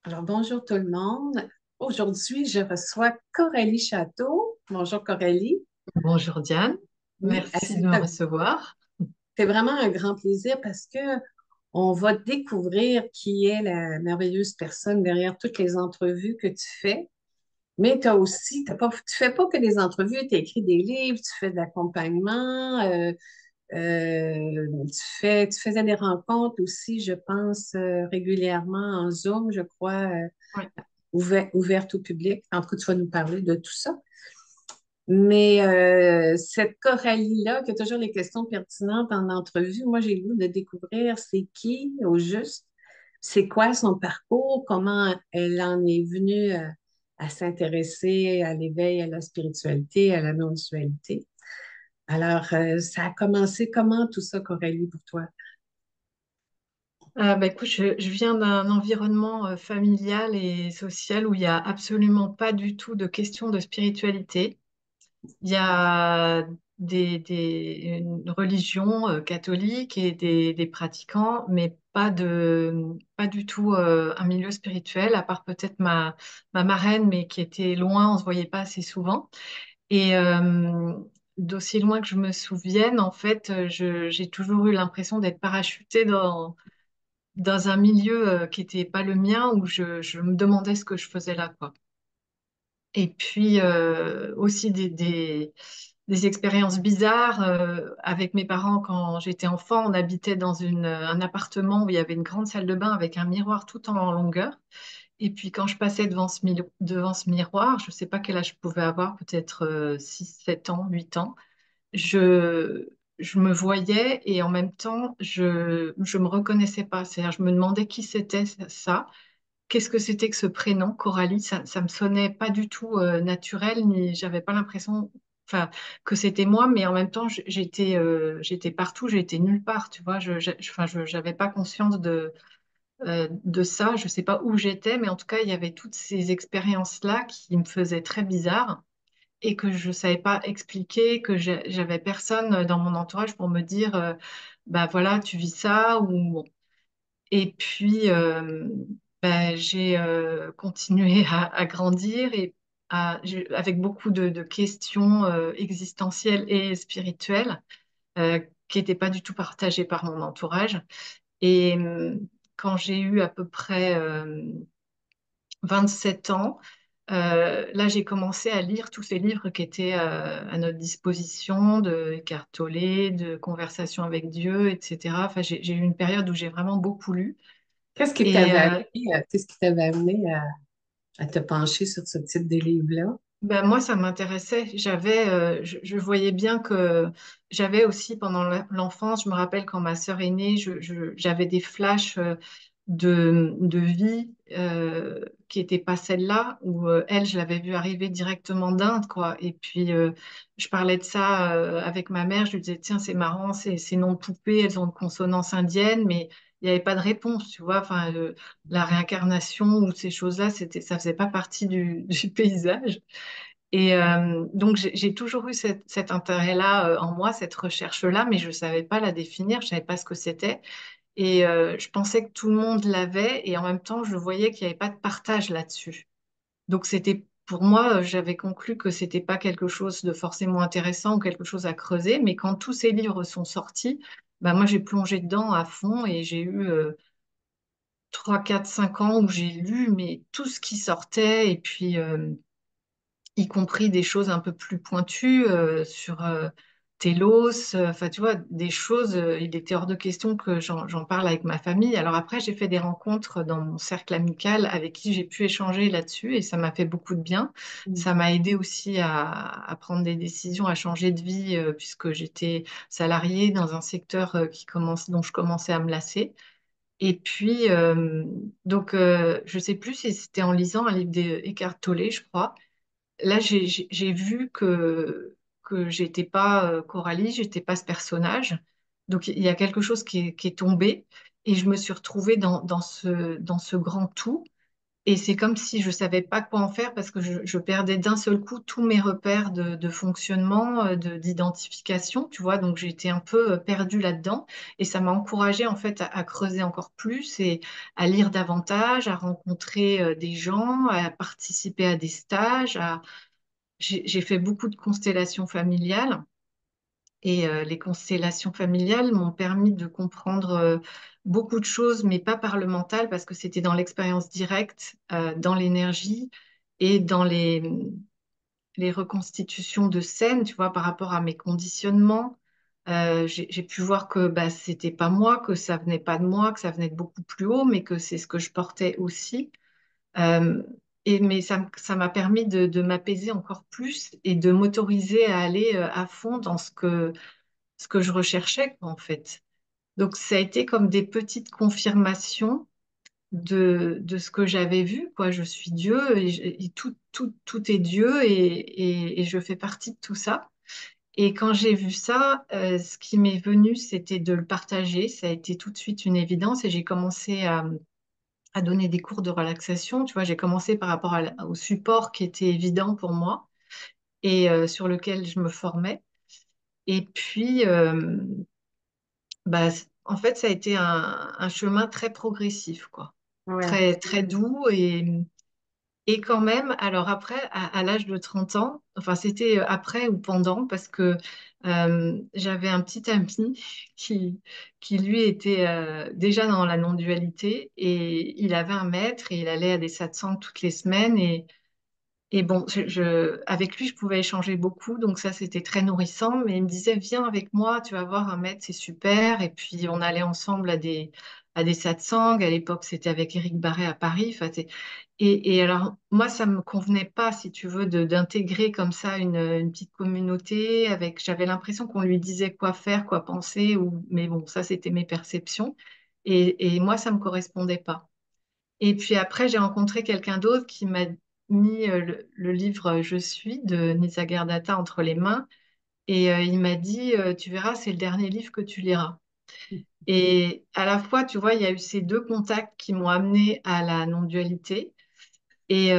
Alors, bonjour tout le monde. Aujourd'hui, je reçois Coralie Château. Bonjour Coralie. Bonjour Diane, Oui, merci de me recevoir. c'est vraiment un grand plaisir parce que on va découvrir qui est la merveilleuse personne derrière toutes les entrevues que tu fais. Mais tu as aussi, tu fais pas que des entrevues, tu écris des livres, tu fais de l'accompagnement, tu faisais des rencontres aussi, je pense, régulièrement en Zoom, je crois, Ouais. ouvertes au public. En tout cas, tu vas nous parler de tout ça. Mais cette Coralie-là, qui a toujours les questions pertinentes en entrevue, moi, j'ai le goût de découvrir c'est qui au juste, c'est quoi son parcours, comment elle en est venue à s'intéresser à l'éveil, à la spiritualité, à la non-dualité. Alors, ça a commencé comment tout ça, Coralie, pour toi? Écoute, je viens d'un environnement familial et social où il n'y a absolument pas du tout de question de spiritualité. Il y a une religion catholique et des pratiquants, mais pas du tout un milieu spirituel, à part peut-être ma marraine, mais qui était loin, on ne se voyait pas assez souvent. Et d'aussi loin que je me souvienne, en fait, j'ai toujours eu l'impression d'être parachutée dans un milieu qui n'était pas le mien, où je me demandais ce que je faisais là, quoi. Et puis aussi des expériences bizarres avec mes parents quand j'étais enfant. On habitait dans un appartement où il y avait une grande salle de bain avec un miroir tout en longueur. Et puis quand je passais devant ce miroir, je ne sais pas quel âge je pouvais avoir, peut-être 6, 7 ans, 8 ans, je, je me voyais et en même temps, je me reconnaissais pas. C'est-à-dire, je me demandais qui c'était ça. Qu'est-ce que c'était que ce prénom, Coralie? Ça me sonnait pas du tout naturel, ni j'avais pas l'impression, enfin, que c'était moi, mais en même temps, j'étais partout, j'étais nulle part, tu vois. Enfin, j'avais pas conscience de ça. Je sais pas où j'étais, mais en tout cas, il y avait toutes ces expériences-là qui me faisaient très bizarre et que je savais pas expliquer, que j'avais personne dans mon entourage pour me dire, bah voilà, tu vis ça ou et puis j'ai continué à grandir et avec beaucoup de questions existentielles et spirituelles qui n'étaient pas du tout partagées par mon entourage. Et quand j'ai eu à peu près 27 ans, là, j'ai commencé à lire tous ces livres qui étaient à notre disposition, de Eckhart Tolle, de Conversation avec Dieu, etc. Enfin, j'ai eu une période où j'ai vraiment beaucoup lu. Et Qu'est-ce qui t'avait amené à te pencher sur ce type de livre-là? ben, moi, ça m'intéressait. Je voyais bien que j'avais aussi pendant l'enfance, je me rappelle quand ma sœur est née, j'avais des flashs de vie qui n'étaient pas celle-là, où elle, je l'avais vue arriver directement d'Inde, quoi. Et puis, je parlais de ça avec ma mère, je lui disais, tiens, c'est marrant, ces noms de poupées, elles ont une consonance indienne, mais il n'y avait pas de réponse, tu vois. Enfin, la réincarnation ou ces choses-là, ça faisait pas partie du paysage. Et donc, j'ai toujours eu cet intérêt-là en moi, cette recherche-là, mais je ne savais pas la définir, je ne savais pas ce que c'était. Et je pensais que tout le monde l'avait, et en même temps, je voyais qu'il n'y avait pas de partage là-dessus. Donc, pour moi, j'avais conclu que c'était pas quelque chose de forcément intéressant ou quelque chose à creuser, mais quand tous ces livres sont sortis, bah, moi, j'ai plongé dedans à fond et j'ai eu 3, 4, 5 ans où j'ai lu, mais tout ce qui sortait, et puis y compris des choses un peu plus pointues sur Télos, enfin tu vois, des choses, il était hors de question que j'en parle avec ma famille. Alors après, j'ai fait des rencontres dans mon cercle amical avec qui j'ai pu échanger là-dessus et ça m'a fait beaucoup de bien. Ça m'a aidé aussi à prendre des décisions, à changer de vie puisque j'étais salariée dans un secteur dont je commençais à me lasser. Et puis, je sais plus si c'était en lisant un livre d'Eckhart Tolle, je crois. Là, j'ai vu que j'étais pas Coralie, j'étais pas ce personnage. Donc, il y a quelque chose qui est tombé et je me suis retrouvée dans ce grand tout. Et c'est comme si je savais pas quoi en faire parce que je perdais d'un seul coup tous mes repères de fonctionnement, d'identification, tu vois. Donc j'étais un peu perdue là-dedans et ça m'a encouragée en fait à creuser encore plus et à lire davantage, à rencontrer des gens, à participer à des stages. J'ai fait beaucoup de constellations familiales. Et les constellations familiales m'ont permis de comprendre beaucoup de choses, mais pas par le mental, parce que c'était dans l'expérience directe, dans l'énergie et dans les reconstitutions de scènes, tu vois, par rapport à mes conditionnements. J'ai pu voir que bah, c'était pas moi, que ça venait pas de moi, que ça venait de beaucoup plus haut, mais que c'est ce que je portais aussi. Euh, mais ça m'a permis de m'apaiser encore plus et de m'autoriser à aller à fond dans ce que je recherchais, quoi, en fait. Donc, ça a été comme des petites confirmations de ce que j'avais vu, quoi. Je suis Dieu et tout est Dieu et je fais partie de tout ça. Et quand j'ai vu ça, ce qui m'est venu, c'était de le partager. Ça a été tout de suite une évidence et j'ai commencé à donner des cours de relaxation. Tu vois, j'ai commencé par rapport au support qui était évident pour moi et sur lequel je me formais. Et puis, bah, en fait, ça a été un chemin très progressif, quoi. Ouais. Très, très doux et quand même, alors après, à l'âge de 30 ans, enfin, c'était après ou pendant, parce que j'avais un petit ami qui, qui lui, était déjà dans la non-dualité et il avait un maître et il allait à des satsangs toutes les semaines et bon, avec lui, je pouvais échanger beaucoup, donc ça, c'était très nourrissant. Mais il me disait, viens avec moi, tu vas voir un maître, c'est super. Et puis, on allait ensemble à des satsangs. À l'époque, c'était avec Éric Barret à Paris. Enfin, et alors, moi, ça me convenait pas, si tu veux, d'intégrer comme ça une petite communauté. J'avais l'impression qu'on lui disait quoi faire, quoi penser. Mais bon, ça, c'était mes perceptions. Et moi, ça me correspondait pas. Et puis après, j'ai rencontré quelqu'un d'autre qui m'a mis le livre Je suis de Nisargadatta entre les mains. Et il m'a dit, tu verras, c'est le dernier livre que tu liras. Et à la fois, tu vois, il y a eu ces deux contacts qui m'ont amené à la non-dualité. Et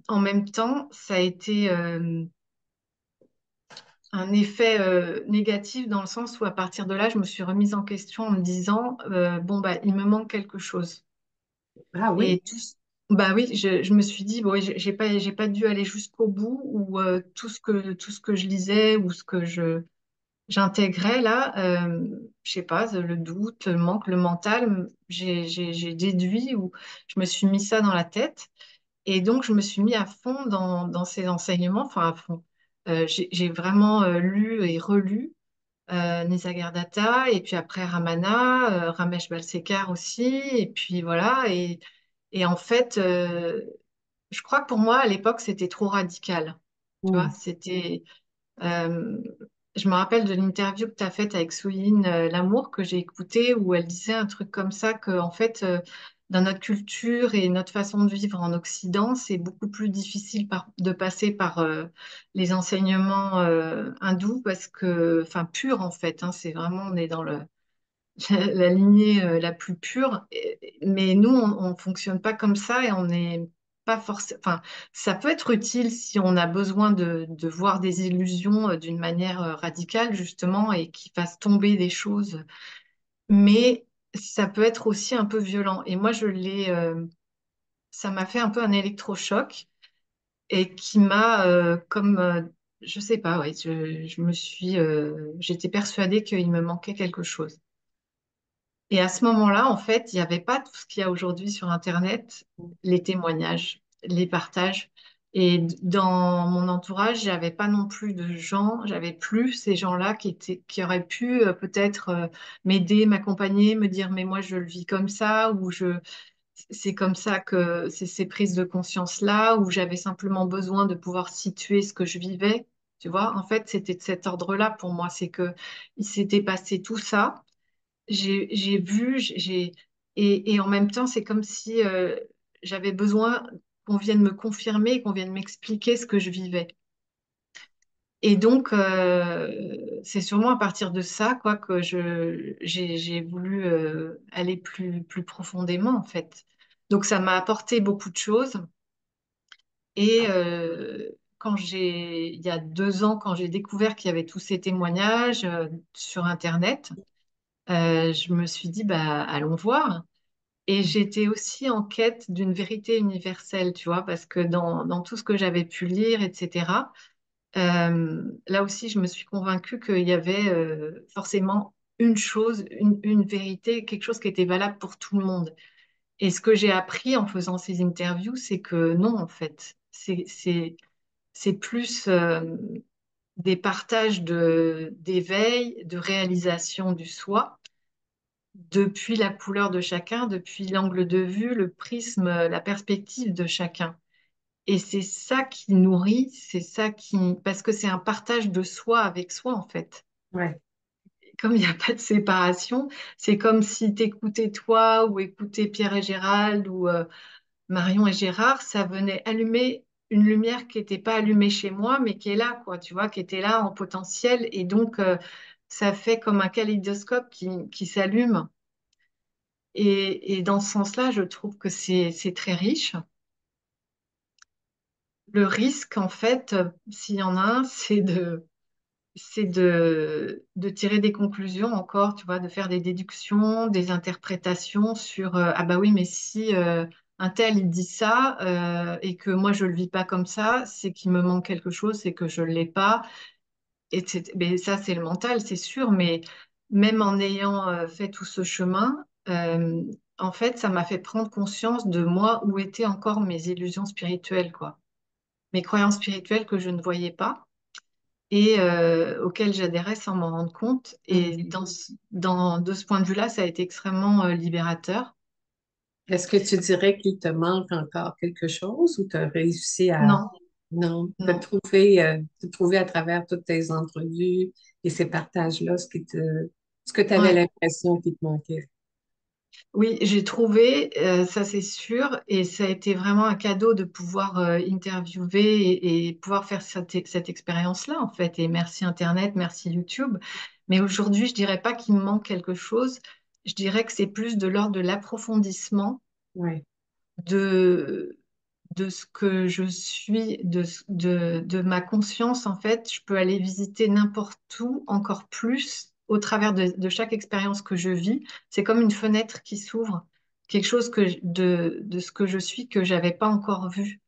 en même temps, ça a été un effet négatif dans le sens où à partir de là, je me suis remise en question en me disant, bon, bah, il me manque quelque chose. Ah oui? Et bah oui, je me suis dit, bon, ouais, j'ai pas dû aller jusqu'au bout ou tout ce que je lisais ou ce que j'intégrais là, je sais pas, le doute, le manque, le mental, j'ai déduit ou je me suis mis ça dans la tête. Et donc, je me suis mis à fond dans ces enseignements, enfin à fond. J'ai vraiment lu et relu Nisargadatta, et puis après Ramana, Ramesh Balsekar aussi, et puis voilà. Et en fait, je crois que pour moi, à l'époque, c'était trop radical. Tu vois, Hmm. euh, je me rappelle de l'interview que tu as faite avec Souline Lamour, que j'ai écoutée, où elle disait un truc comme ça, que en fait, dans notre culture et notre façon de vivre en Occident, c'est beaucoup plus difficile de passer par les enseignements hindous, parce que, enfin, purs en fait, hein, c'est vraiment, on est dans la lignée la plus pure. Mais nous, on fonctionne pas comme ça et on n'est pas forcément. Enfin, ça peut être utile si on a besoin de voir des illusions d'une manière radicale, justement, et qui fasse tomber des choses. Mais ça peut être aussi un peu violent. Et moi, ça m'a fait un peu un électrochoc et qui m'a, je sais pas, ouais, j'étais persuadée qu'il me manquait quelque chose. Et à ce moment-là, en fait, il n'y avait pas tout ce qu'il y a aujourd'hui sur Internet, les témoignages, les partages. Et dans mon entourage, j'avais pas non plus de gens, j'avais plus ces gens-là qui auraient pu peut-être m'aider, m'accompagner, me dire, mais moi, je le vis comme ça, c'est comme ça que c'est ces prises de conscience-là, où j'avais simplement besoin de pouvoir situer ce que je vivais. Tu vois, en fait, c'était de cet ordre-là pour moi, c'est que il s'était passé tout ça, j'ai vu, et en même temps, c'est comme si j'avais besoin qu'on vienne me confirmer, qu'on vienne m'expliquer ce que je vivais. Et donc, c'est sûrement à partir de ça, quoi, que j'ai voulu aller plus profondément, en fait. Donc ça m'a apporté beaucoup de choses. Et il y a 2 ans, quand j'ai découvert qu'il y avait tous ces témoignages sur Internet, je me suis dit, bah, allons voir. Et j'étais aussi en quête d'une vérité universelle, tu vois, parce que dans tout ce que j'avais pu lire, etc., là aussi, je me suis convaincue qu'il y avait forcément une chose, une vérité, quelque chose qui était valable pour tout le monde. Et ce que j'ai appris en faisant ces interviews, c'est que non, en fait, c'est plus des partages d'éveil, de réalisation du soi, depuis la couleur de chacun, depuis l'angle de vue, le prisme, la perspective de chacun. Et c'est ça qui nourrit, c'est ça qui... Parce que c'est un partage de soi avec soi, en fait. Ouais, Comme il n'y a pas de séparation, c'est comme si t'écoutais toi ou écoutais Pierre et Gérald ou Marion et Gérard, ça venait allumer une lumière qui n'était pas allumée chez moi, mais qui est là, quoi, tu vois, qui était là en potentiel. Et donc, ça fait comme un kaléidoscope qui s'allume. Et dans ce sens-là, je trouve que c'est très riche. Le risque, en fait, s'il y en a un, c'est de tirer des conclusions encore, tu vois, de faire des déductions, des interprétations sur ah bah oui, mais si un tel il dit ça et que moi je le vis pas comme ça, c'est qu'il me manque quelque chose, c'est que je l'ai pas. Et mais ça, c'est le mental, c'est sûr, mais même en ayant fait tout ce chemin, en fait, ça m'a fait prendre conscience de moi, où étaient encore mes illusions spirituelles, quoi. Mes croyances spirituelles que je ne voyais pas et auxquelles j'adhérais sans m'en rendre compte. Et mm. de ce point de vue-là, ça a été extrêmement libérateur. Est-ce que tu dirais qu'il te manque encore quelque chose ou tu as réussi à... Non, Non, non. t'as trouvé à travers toutes tes entrevues et ces partages-là ce que tu avais Ouais. l'impression qu'il te manquait. Oui, j'ai trouvé, ça c'est sûr, et ça a été vraiment un cadeau de pouvoir interviewer et pouvoir faire cette expérience-là, en fait. Et merci Internet, merci YouTube. Mais aujourd'hui, je dirais pas qu'il me manque quelque chose. Je dirais que c'est plus de l'ordre de l'approfondissement Oui. de, de ce que je suis, de ma conscience, en fait. Je peux aller visiter n'importe où, encore plus, au travers de chaque expérience que je vis. C'est comme une fenêtre qui s'ouvre, quelque chose de ce que je suis que j'avais pas encore vu.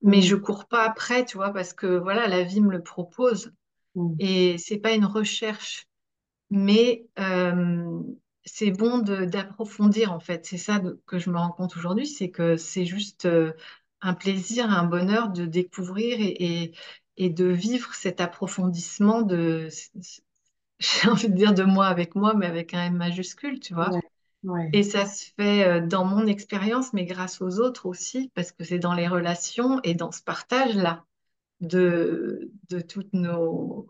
Mais je Mm, cours pas après, tu vois, parce que voilà, la vie me le propose. mm, Et c'est pas une recherche, mais c'est bon d'approfondir en fait. C'est ça que je me rends compte aujourd'hui, c'est que c'est juste un plaisir, un bonheur de découvrir et de vivre cet approfondissement j'ai envie de dire de moi avec moi, mais avec un M majuscule, tu vois. ouais, ouais. Et ça se fait dans mon expérience, mais grâce aux autres aussi, parce que c'est dans les relations et dans ce partage-là de toutes nos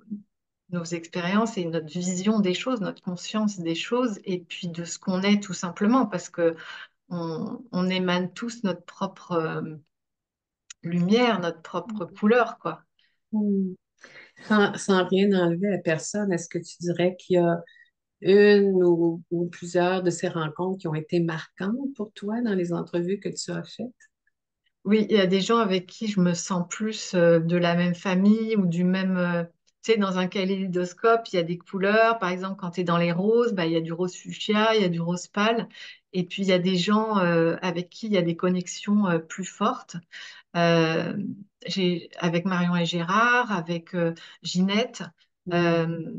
expériences et notre vision des choses, notre conscience des choses, et puis de ce qu'on est tout simplement, parce que on émane tous notre propre lumière, notre propre couleur, quoi. Mm. Sans rien enlever à personne, est-ce que tu dirais qu'il y a une ou plusieurs de ces rencontres qui ont été marquantes pour toi dans les entrevues que tu as faites? Oui, il y a des gens avec qui je me sens plus de la même famille ou du même... tu sais, dans un kaléidoscope, il y a des couleurs. Par exemple, quand tu es dans les roses, bah, il y a du rose fuchsia, il y a du rose pâle. Et puis, il y a des gens avec qui il y a des connexions plus fortes. Euh, avec Marion et Gérard, avec Ginette. Mm, Euh,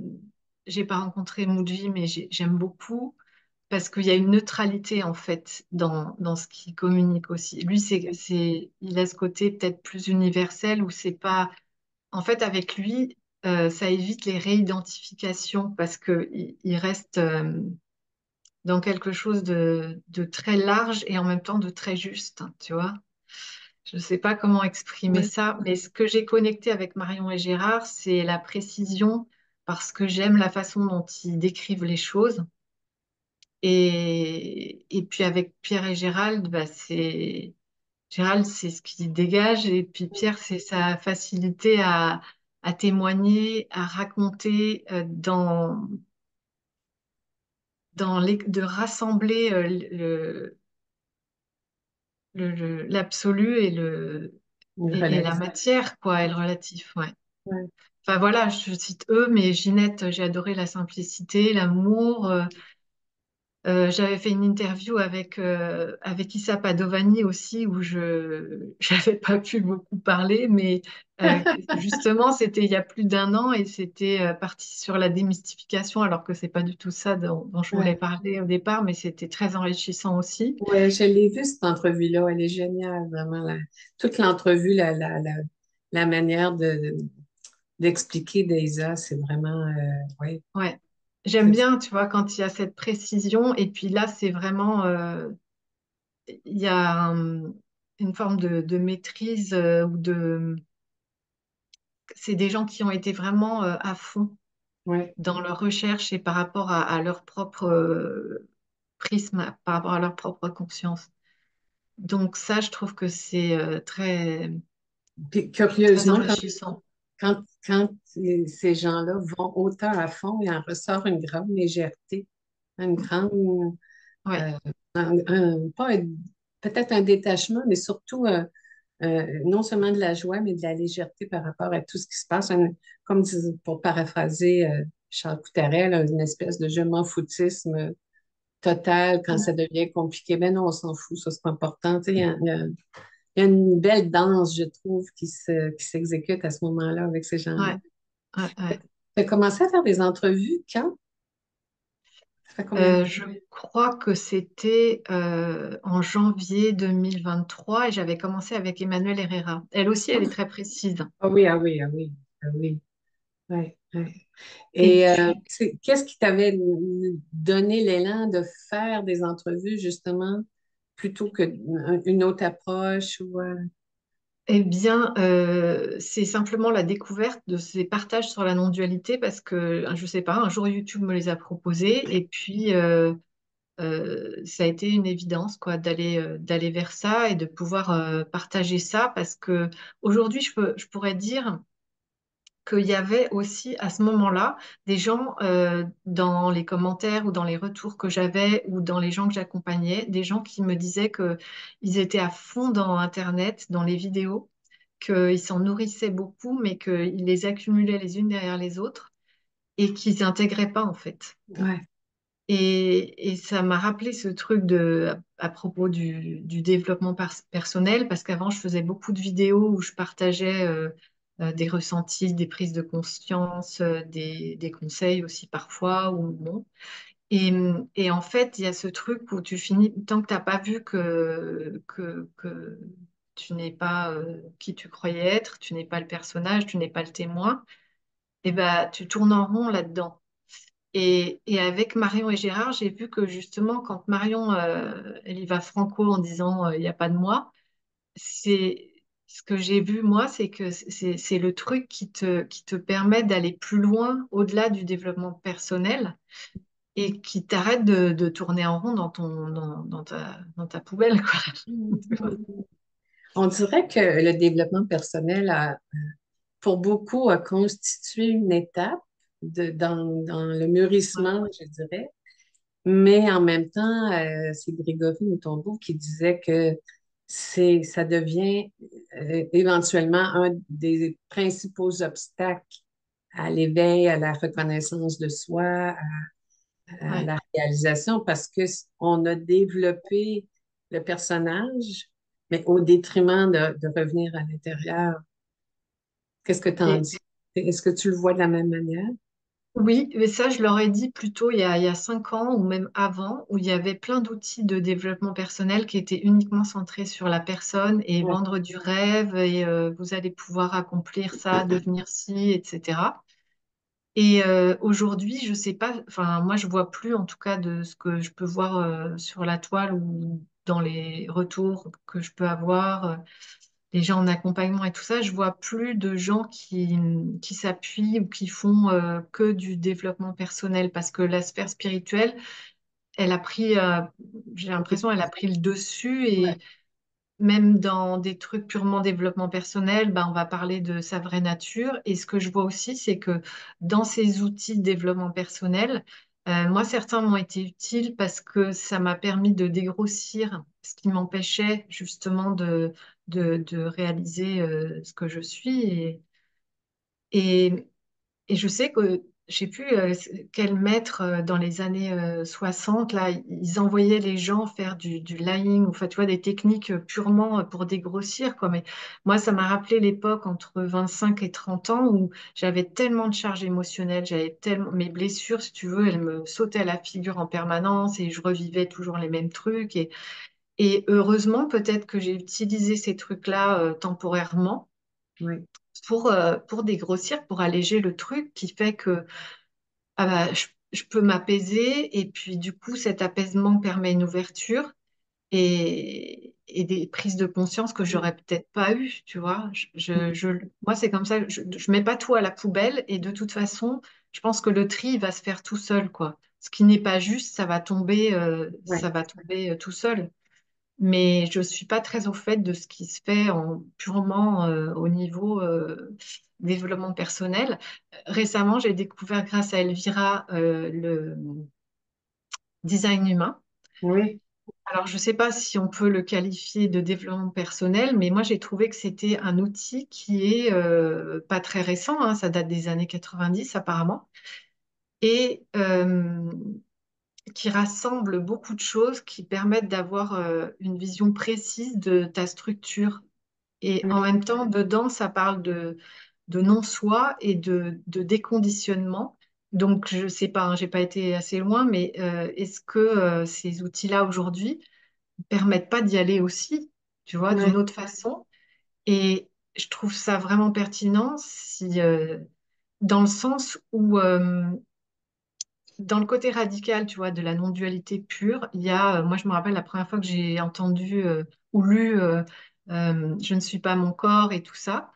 j'ai pas rencontré Moudji, mais j'aime beaucoup parce qu'il y a une neutralité en fait dans ce qu'il communique aussi. Lui, il a ce côté peut-être plus universel où c'est pas. En fait, avec lui, ça évite les réidentifications parce que il reste dans quelque chose de très large et en même temps de très juste, hein, tu vois. Je ne sais pas comment exprimer ouais. ça, mais ce que j'ai connecté avec Marion et Gérard, c'est la précision, parce que j'aime la façon dont ils décrivent les choses. Et puis avec Pierre et Gérald, bah Gérald, c'est ce qu'il dégage, et puis Pierre, c'est sa facilité à témoigner, à raconter, de rassembler l'absolu Une et la relation. matière, quoi, et le relatif, ouais. Ouais. Enfin voilà, je cite eux, mais Ginette, j'ai adoré la simplicité, l'amour. J'avais fait une interview avec Issa Padovani aussi, où je n'avais pas pu beaucoup parler, mais euh, justement, c'était il y a plus d'un an et c'était parti sur la démystification, alors que c'est pas du tout ça dont je voulais Ouais. parler au départ, mais c'était très enrichissant aussi. Ouais, je l'ai vue, cette entrevue-là. Elle est géniale, vraiment. Toute l'entrevue, la manière d'expliquer Daisa, c'est vraiment, ouais. Ouais. J'aime bien, tu vois, quand il y a cette précision, et puis là, c'est vraiment, il y a une forme de maîtrise ou de... C'est des gens qui ont été vraiment à fond Ouais. dans leur recherche et par rapport à leur propre prisme, par rapport à leur propre conscience. Donc ça, je trouve que c'est Puis, très curieusement, enrichissant. quand ces gens-là vont autant à fond, il en ressort une grande légèreté, une grande, Ouais, euh, pas peut-être un détachement, mais surtout non seulement de la joie, mais de la légèreté par rapport à tout ce qui se passe. Comme pour paraphraser Charles Coutarel, une espèce de je m'en foutisme total quand ça devient compliqué. Ben non, on s'en fout, ça c'est pas important. Tu sais, il y a une belle danse, je trouve, qui s'exécute à ce moment-là avec ces gens-là. ouais, ouais, ouais. Tu as commencé à faire des entrevues quand? Ça fait combien de temps? Je crois que c'était en janvier 2023 et j'avais commencé avec Emmanuelle Herrera. Elle aussi, elle est très précise. Ah oui, ah oui, ah oui, ah oui. Ouais, ouais. Et Et puis, qu'est-ce qui t'avait donné l'élan de faire des entrevues, justement, plutôt qu'une autre approche ou eh bien, c'est simplement la découverte de ces partages sur la non-dualité parce que, je sais pas, un jour YouTube me les a proposés et puis ça a été une évidence quoi d'aller vers ça et de pouvoir partager ça parce que aujourd'hui je pourrais dire qu'il y avait aussi à ce moment-là des gens dans les commentaires ou dans les retours que j'avais ou dans les gens que j'accompagnais, des gens qui me disaient que ils étaient à fond dans Internet, dans les vidéos, qu'ils s'en nourrissaient beaucoup, mais qu'ils les accumulaient les unes derrière les autres et qu'ils n'intégraient pas en fait. ouais. Et ça m'a rappelé ce truc à propos du développement personnel, parce qu'avant, je faisais beaucoup de vidéos où je partageais des ressentis, des prises de conscience, des conseils aussi parfois, ou bon. Et en fait, il y a ce truc où tu finis, tant que tu n'as pas vu que tu n'es pas qui tu croyais être, tu n'es pas le personnage, tu n'es pas le témoin, et ben, tu tournes en rond là-dedans. Et avec Marion et Gérard, j'ai vu que justement, quand Marion, elle y va franco en disant il n'y a pas de moi, c'est ce que j'ai vu moi, c'est que c'est le truc qui te permet d'aller plus loin au-delà du développement personnel et qui t'arrête de tourner en rond dans ta poubelle, quoi. On dirait que le développement personnel pour beaucoup, a constitué une étape dans le Ouais, mûrissement, je dirais. Mais en même temps, c'est Grégory Moutombo qui disait que ça devient éventuellement un des principaux obstacles à l'éveil, à la reconnaissance de soi, à ouais. la réalisation, parce que on a développé le personnage, mais au détriment de revenir à l'intérieur. Qu'est-ce que tu en Et dis? Est-ce que tu le vois de la même manière? oui, mais ça, je leur ai dit plutôt il y a 5 ans ou même avant, où il y avait plein d'outils de développement personnel qui étaient uniquement centrés sur la personne et Ouais. vendre du rêve et vous allez pouvoir accomplir ça, devenir ci, etc. Et aujourd'hui, je sais pas, enfin, moi, je vois plus, en tout cas, de ce que je peux voir sur la toile ou dans les retours que je peux avoir. Les gens en accompagnement et tout ça, je vois plus de gens qui s'appuient ou qui font que du développement personnel parce que la sphère spirituelle, elle a pris, j'ai l'impression, elle a pris le dessus Ouais. et même dans des trucs purement développement personnel, ben, on va parler de sa vraie nature. Et ce que je vois aussi, c'est que dans ces outils de développement personnel, moi, certains m'ont été utiles parce que ça m'a permis de dégrossir ce qui m'empêchait justement de réaliser ce que je suis. Et, et je sais que je sais plus quel maître dans les années 60, là, ils envoyaient les gens faire du lying, ou enfin, tu vois, des techniques purement pour dégrossir, quoi. Mais moi, ça m'a rappelé l'époque entre 25 et 30 ans où j'avais tellement de charges émotionnelles, j'avais tellement mes blessures, si tu veux, elles me sautaient à la figure en permanence et je revivais toujours les mêmes trucs. Et heureusement, peut-être que j'ai utilisé ces trucs-là temporairement Oui, pour dégrossir, pour alléger le truc qui fait que ah bah, je peux m'apaiser et puis du coup cet apaisement permet une ouverture et des prises de conscience que j'aurais peut-être pas eues, tu vois. Moi c'est comme ça, je mets pas tout à la poubelle et de toute façon je pense que le tri va se faire tout seul, quoi. Ce qui n'est pas juste, ça oui, va tomber tout seul. Mais je suis pas très au fait de ce qui se fait purement au niveau développement personnel. Récemment, j'ai découvert grâce à Elvira le design humain. oui. Alors, je ne sais pas si on peut le qualifier de développement personnel, mais moi, j'ai trouvé que c'était un outil qui est pas très récent, hein, ça date des années 90 apparemment, et qui rassemble beaucoup de choses qui permettent d'avoir une vision précise de ta structure. Et en même temps, dedans, ça parle de non-soi et de déconditionnement. Donc, je ne sais pas, hein, j'ai pas été assez loin, mais est-ce que ces outils-là aujourd'hui permettent pas d'y aller aussi, tu vois, d'une Oui, autre façon? Et je trouve ça vraiment pertinent si, dans le sens où, dans le côté radical, tu vois, de la non-dualité pure, il y a, moi, je me rappelle la première fois que j'ai entendu ou lu Je ne suis pas mon corps et tout ça.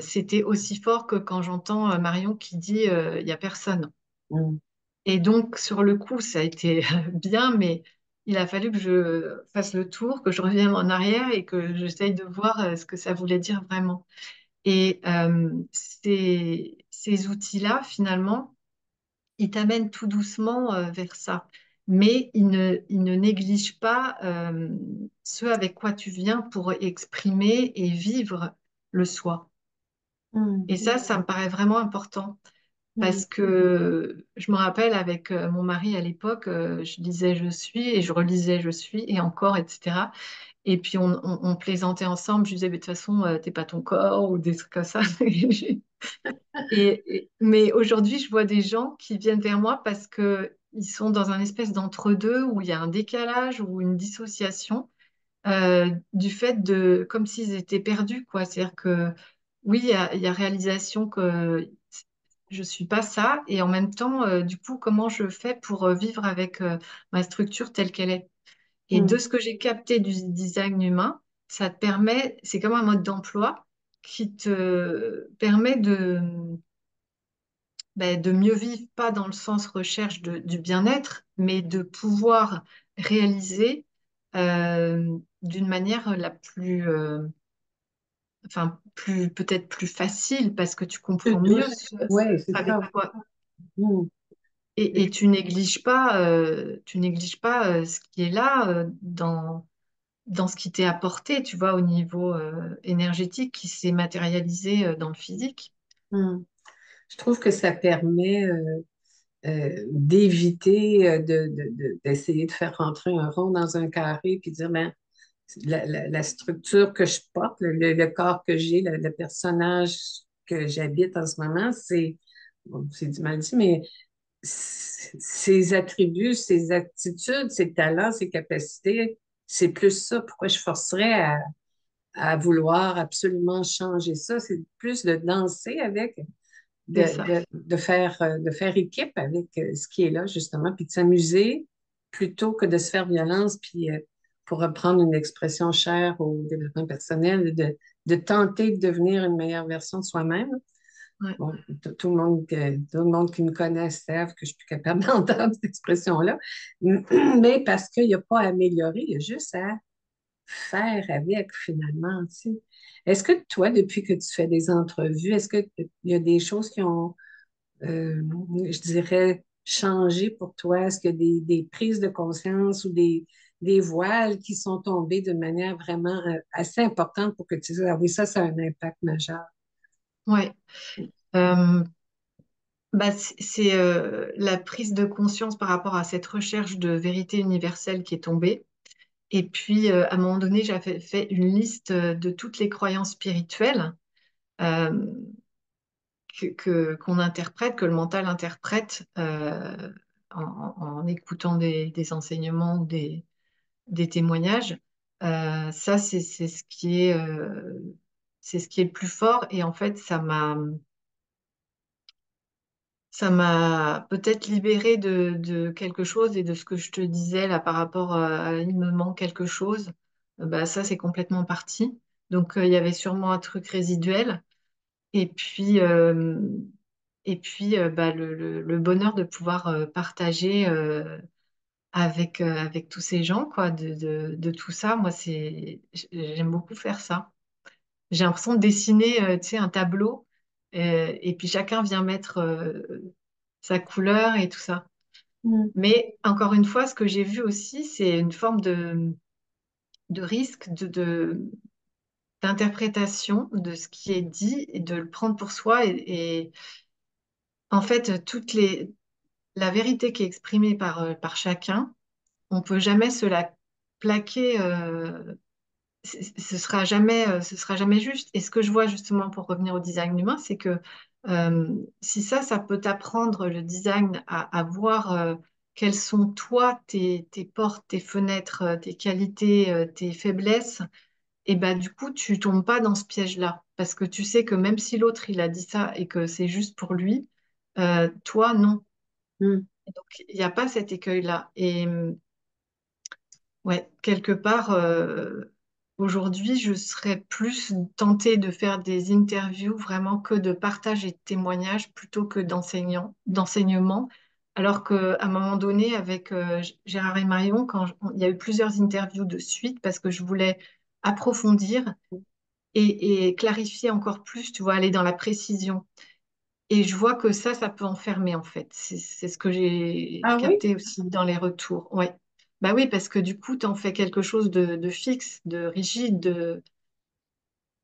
C'était aussi fort que quand j'entends Marion qui dit il y a personne. mm, Et donc, sur le coup, ça a été bien, mais il a fallu que je fasse le tour, que je revienne en arrière et que j'essaye de voir ce que ça voulait dire vraiment. Et ces outils-là, finalement, ils t'amènent tout doucement vers ça. Mais ils ne négligent pas ce avec quoi tu viens pour exprimer et vivre le soi. mm, Et ça me paraît vraiment important mm, parce que je me rappelle avec mon mari à l'époque, je lisais Je suis et je relisais Je suis et encore, etc. Et puis on plaisantait ensemble, je disais, mais de toute façon, t'es pas ton corps ou des trucs comme ça. Mais aujourd'hui, je vois des gens qui viennent vers moi parce que ils sont dans un espèce d'entre-deux où il y a un décalage ou une dissociation du fait de, comme s'ils étaient perdus, quoi. C'est-à-dire que oui, il y a réalisation que je suis pas ça, et en même temps, du coup, comment je fais pour vivre avec ma structure telle qu'elle est. Et de mm, ce que j'ai capté du design humain, ça te permet, c'est comme un mode d'emploi qui te permet de mieux vivre, pas dans le sens recherche du bien-être, mais de pouvoir réaliser d'une manière la plus, plus peut-être plus facile parce que tu comprends plus mieux douce. Oui, c'est avec ça. quoi. Mm. Et tu négliges pas ce qui est là dans ce qui t'est apporté, tu vois, au niveau énergétique qui s'est matérialisé dans le physique. Mm. Je trouve que ça permet d'éviter d'essayer de faire rentrer un rond dans un carré puis dire, ben, la structure que je porte, le corps que j'ai, le personnage que j'habite en ce moment, c'est, bon, c'est du mal dit, mais ses attributs, ses attitudes, ses talents, ses capacités, c'est plus ça. Pourquoi je forcerais à vouloir absolument changer ça? C'est plus de danser avec, C'est ça. de faire équipe avec ce qui est là, justement, puis de s'amuser plutôt que de se faire violence, puis pour reprendre une expression chère au développement personnel, de tenter de devenir une meilleure version de soi-même. Ouais, Bon, tout le monde qui me connaît savent que je suis plus capable d'entendre cette expression-là, mais parce qu'il n'y a pas à améliorer, il y a juste à faire avec finalement, tu sais. Est-ce que toi, depuis que tu fais des entrevues, est-ce qu'il y a des choses qui ont, euh, je dirais, changé pour toi? Est-ce qu'il y a des prises de conscience ou des voiles qui sont tombés de manière vraiment assez importante pour que tu dises, ah oui, ça a un impact majeur. Ouais. Euh, Bah, c'est la prise de conscience par rapport à cette recherche de vérité universelle qui est tombée. Et puis, à un moment donné, j'avais fait une liste de toutes les croyances spirituelles euh, qu'on interprète, que le mental interprète en écoutant des enseignements ou des témoignages. Ça, c'est ce qui est le plus fort. Et en fait, ça m'a peut-être libérée de quelque chose et de ce que je te disais là par rapport à il me manque quelque chose. Bah, ça, c'est complètement parti. Donc, il y avait sûrement un truc résiduel. Et puis, bah, le bonheur de pouvoir partager avec tous ces gens, quoi, de tout ça. Moi, j'aime beaucoup faire ça. J'ai l'impression de dessiner, tu sais, un tableau, et puis chacun vient mettre sa couleur et tout ça. Mm. Mais encore une fois, ce que j'ai vu aussi, c'est une forme de risque d'interprétation de ce qui est dit et de le prendre pour soi. Et en fait, la vérité qui est exprimée par chacun, on peut jamais se la plaquer. Ce sera jamais juste. Et ce que je vois justement pour revenir au design humain, c'est que si ça peut t'apprendre le design à voir quelles sont toi tes portes, tes fenêtres, tes qualités, tes faiblesses, et bah du coup tu tombes pas dans ce piège-là parce que tu sais que même si l'autre il a dit ça et que c'est juste pour lui, toi non. Mm. Et donc il n'y a pas cet écueil-là. Et ouais, quelque part, aujourd'hui, je serais plus tentée de faire des interviews vraiment que de partage et de témoignages plutôt que d'enseignement. Alors qu'à un moment donné, avec Gérard et Marion, il y a eu plusieurs interviews de suite parce que je voulais approfondir et clarifier encore plus, tu vois, aller dans la précision. Et je vois que ça peut enfermer en fait. C'est ce que j'ai Ah oui? capté aussi dans les retours. Ouais. Bah oui, parce que du coup, tu en fais quelque chose de fixe, de rigide,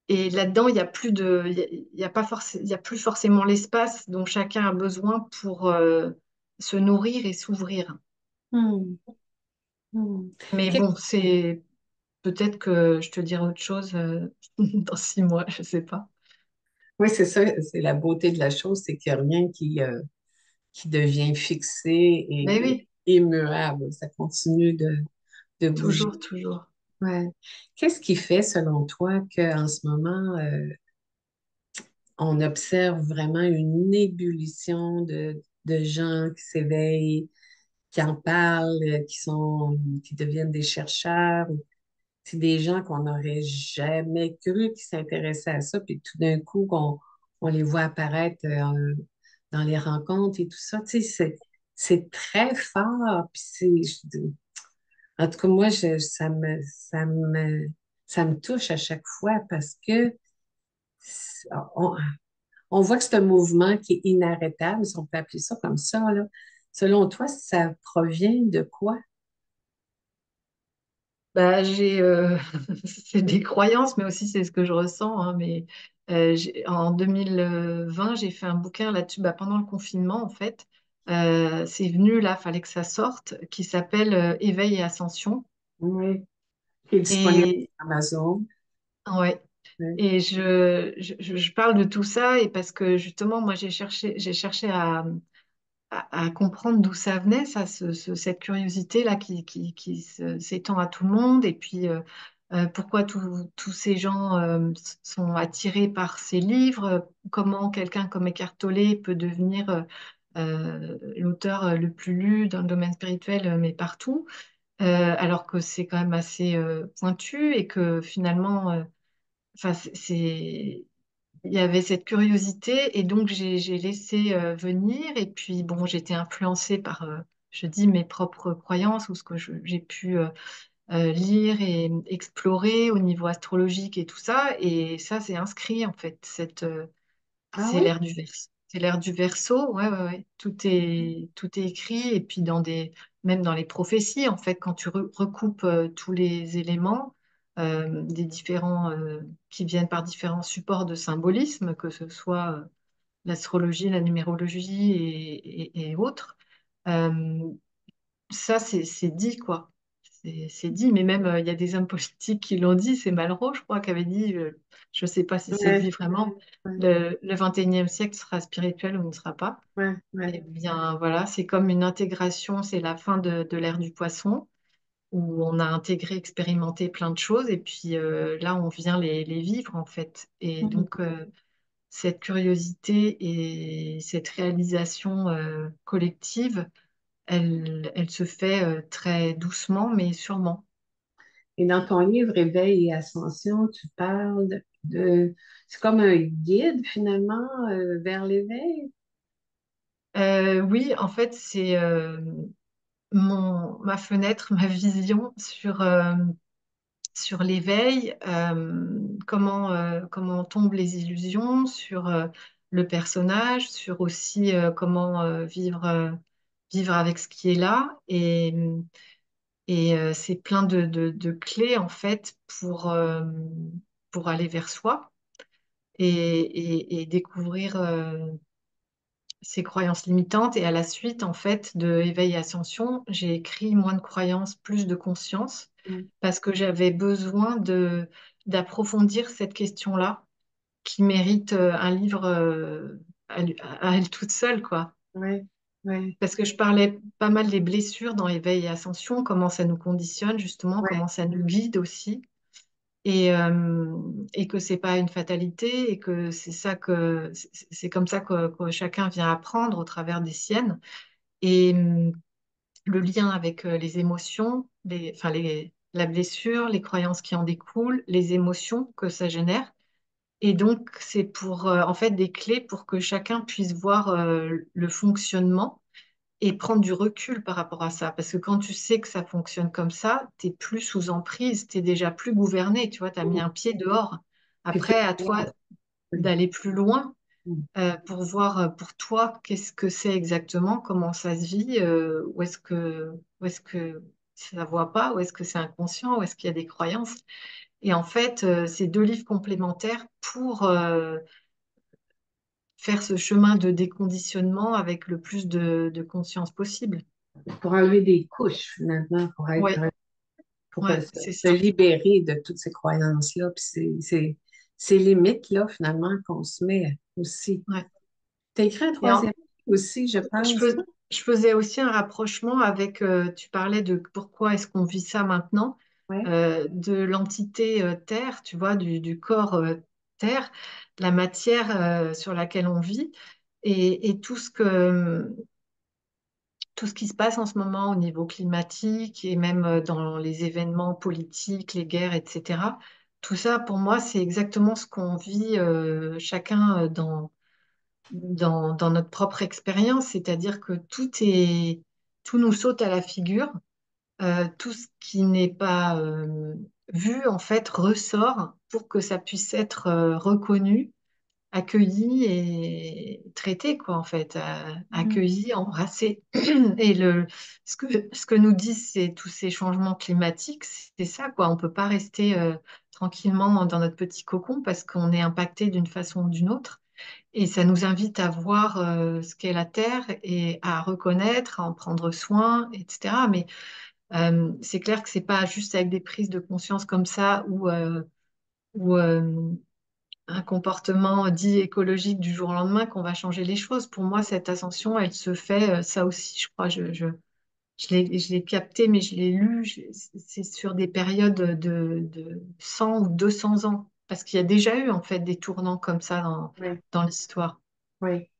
et là-dedans, il y a plus de, il y a pas il y a plus forcément l'espace dont chacun a besoin pour se nourrir et s'ouvrir. Mm. Mm. Mais Qu'est- bon, c'est peut-être que je te dirai autre chose dans 6 mois, je sais pas. Oui, c'est ça, c'est la beauté de la chose, c'est qu'il n'y a rien qui devient fixé Mais et oui, immuable. Ça continue de bouger. toujours, toujours. Ouais. Qu'est-ce qui fait, selon toi, qu'en ce moment, on observe vraiment une ébullition de gens qui s'éveillent, qui en parlent, qui deviennent des chercheurs? C'est des gens qu'on n'aurait jamais cru qui s'intéressaient à ça, puis tout d'un coup, on les voit apparaître dans les rencontres et tout ça. Tu sais, c'est très fort. Puis en tout cas, moi, ça me touche à chaque fois parce que c'est- on, on voit que c'est un mouvement qui est inarrêtable, si on peut appeler ça comme ça, là. Selon toi, ça provient de quoi? Bah, c'est des croyances, mais aussi c'est ce que je ressens, hein, mais en 2020, j'ai fait un bouquin là-dessus, bah, pendant le confinement, en fait. C'est venu, là, fallait que ça sorte, qui s'appelle Éveil et Ascension. Oui, qui est disponible Et sur Amazon. ouais. Oui. Et je parle de tout ça et parce que justement, moi, j'ai cherché à comprendre d'où ça venait, ça, cette curiosité-là qui s'étend à tout le monde. Et puis, pourquoi tous ces gens sont attirés par ces livres, comment quelqu'un comme Eckhart Tolle peut devenir l'auteur le plus lu dans le domaine spirituel, mais partout, alors que c'est quand même assez pointu et que finalement, enfin, il y avait cette curiosité et donc j'ai laissé venir et puis bon, j'étais influencée par, je dis, mes propres croyances ou ce que j'ai pu lire et explorer au niveau astrologique et tout ça. Et ça, c'est inscrit en fait. Ah C'est oui? l'ère du Verseau. C'est l'ère du Verseau. Ouais, ouais, ouais. Tout est écrit et puis dans des même dans les prophéties, en fait, quand tu recoupes tous les éléments des différents qui viennent par différents supports de symbolisme, que ce soit l'astrologie, la numérologie et autres. Euh, Ça, c'est dit, quoi. C'est dit, mais même il y a des hommes politiques qui l'ont dit, c'est Malraux, je crois, qui avait dit, je ne sais pas si c'est lui Ouais, vraiment, ouais, le 21e siècle sera spirituel ou ne sera pas. ouais, ouais. Eh bien, voilà, c'est comme une intégration, c'est la fin de l'ère du poisson, où on a intégré, expérimenté plein de choses, et puis là, on vient les vivre, en fait. Et Mhm. donc, cette curiosité et cette réalisation collective, elle se fait très doucement, mais sûrement. Et dans ton livre Éveil et Ascension, tu parles c'est comme un guide finalement vers l'éveil. Oui, en fait, c'est ma fenêtre, ma vision sur l'éveil, comment tombent les illusions, sur le personnage, sur aussi comment vivre avec ce qui est là. Et c'est plein de clés, en fait, pour aller vers soi et découvrir ses croyances limitantes. Et à la suite, en fait, de Éveil et Ascension, j'ai écrit Moins de croyances, plus de conscience, Oui, parce que j'avais besoin d'approfondir cette question-là, qui mérite un livre à elle toute seule, quoi. oui, oui, Parce que je parlais pas mal des blessures dans Éveil et Ascension, comment ça nous conditionne, justement, oui. comment ça nous guide aussi. Et que c'est pas une fatalité et que c'est comme ça que chacun vient apprendre au travers des siennes. Et le lien avec les émotions, la blessure, les croyances qui en découlent, les émotions que ça génère. Et donc, c'est pour en fait des clés pour que chacun puisse voir le fonctionnement et prendre du recul par rapport à ça. Parce que quand tu sais que ça fonctionne comme ça, t'es plus sous emprise, t'es déjà plus gouverné, tu vois, t'as mis un pied dehors. Puis tu Après, à toi oui. d'aller plus loin Mm. pour voir pour toi qu'est-ce que c'est exactement, comment ça se vit, où est-ce que ça ne voit pas, où est-ce que c'est inconscient, où est-ce qu'il y a des croyances. Et en fait, c'est deux livres complémentaires pour faire ce chemin de déconditionnement avec le plus de conscience possible. Pour enlever des couches finalement, Ouais, pour ouais, c'est se ça. libérer de toutes ces croyances-là, puis ces limites-là finalement qu'on se met aussi. Ouais. Tu as écrit un Et troisième livre aussi, je je, pense. fais- je faisais aussi un rapprochement avec, tu parlais de pourquoi est-ce qu'on vit ça maintenant, Oui, de l'entité Terre, tu vois, du corps Terre, la matière sur laquelle on vit, et tout ce qui se passe en ce moment au niveau climatique et même dans les événements politiques, les guerres, etc. Tout ça, pour moi, c'est exactement ce qu'on vit chacun dans notre propre expérience, c'est-à-dire que tout nous saute à la figure, tout ce qui n'est pas vu, en fait, ressort pour que ça puisse être reconnu, accueilli et traité, quoi, en fait, mhm, accueilli, embrassé. Et ce que nous disent tous ces changements climatiques, c'est ça, quoi. On peut pas rester tranquillement dans notre petit cocon parce qu'on est impacté d'une façon ou d'une autre. Et ça nous invite à voir ce qu'est la Terre et à reconnaître, à en prendre soin, etc. Mais c'est clair que c'est pas juste avec des prises de conscience comme ça ou un comportement dit écologique du jour au lendemain qu'on va changer les choses. Pour moi, cette ascension, elle se fait, ça aussi, je crois, je l'ai capté, mais je l'ai lu, c'est sur des périodes de 100 ou 200 ans, parce qu'il y a déjà eu en fait des tournants comme ça oui, dans l'histoire. oui,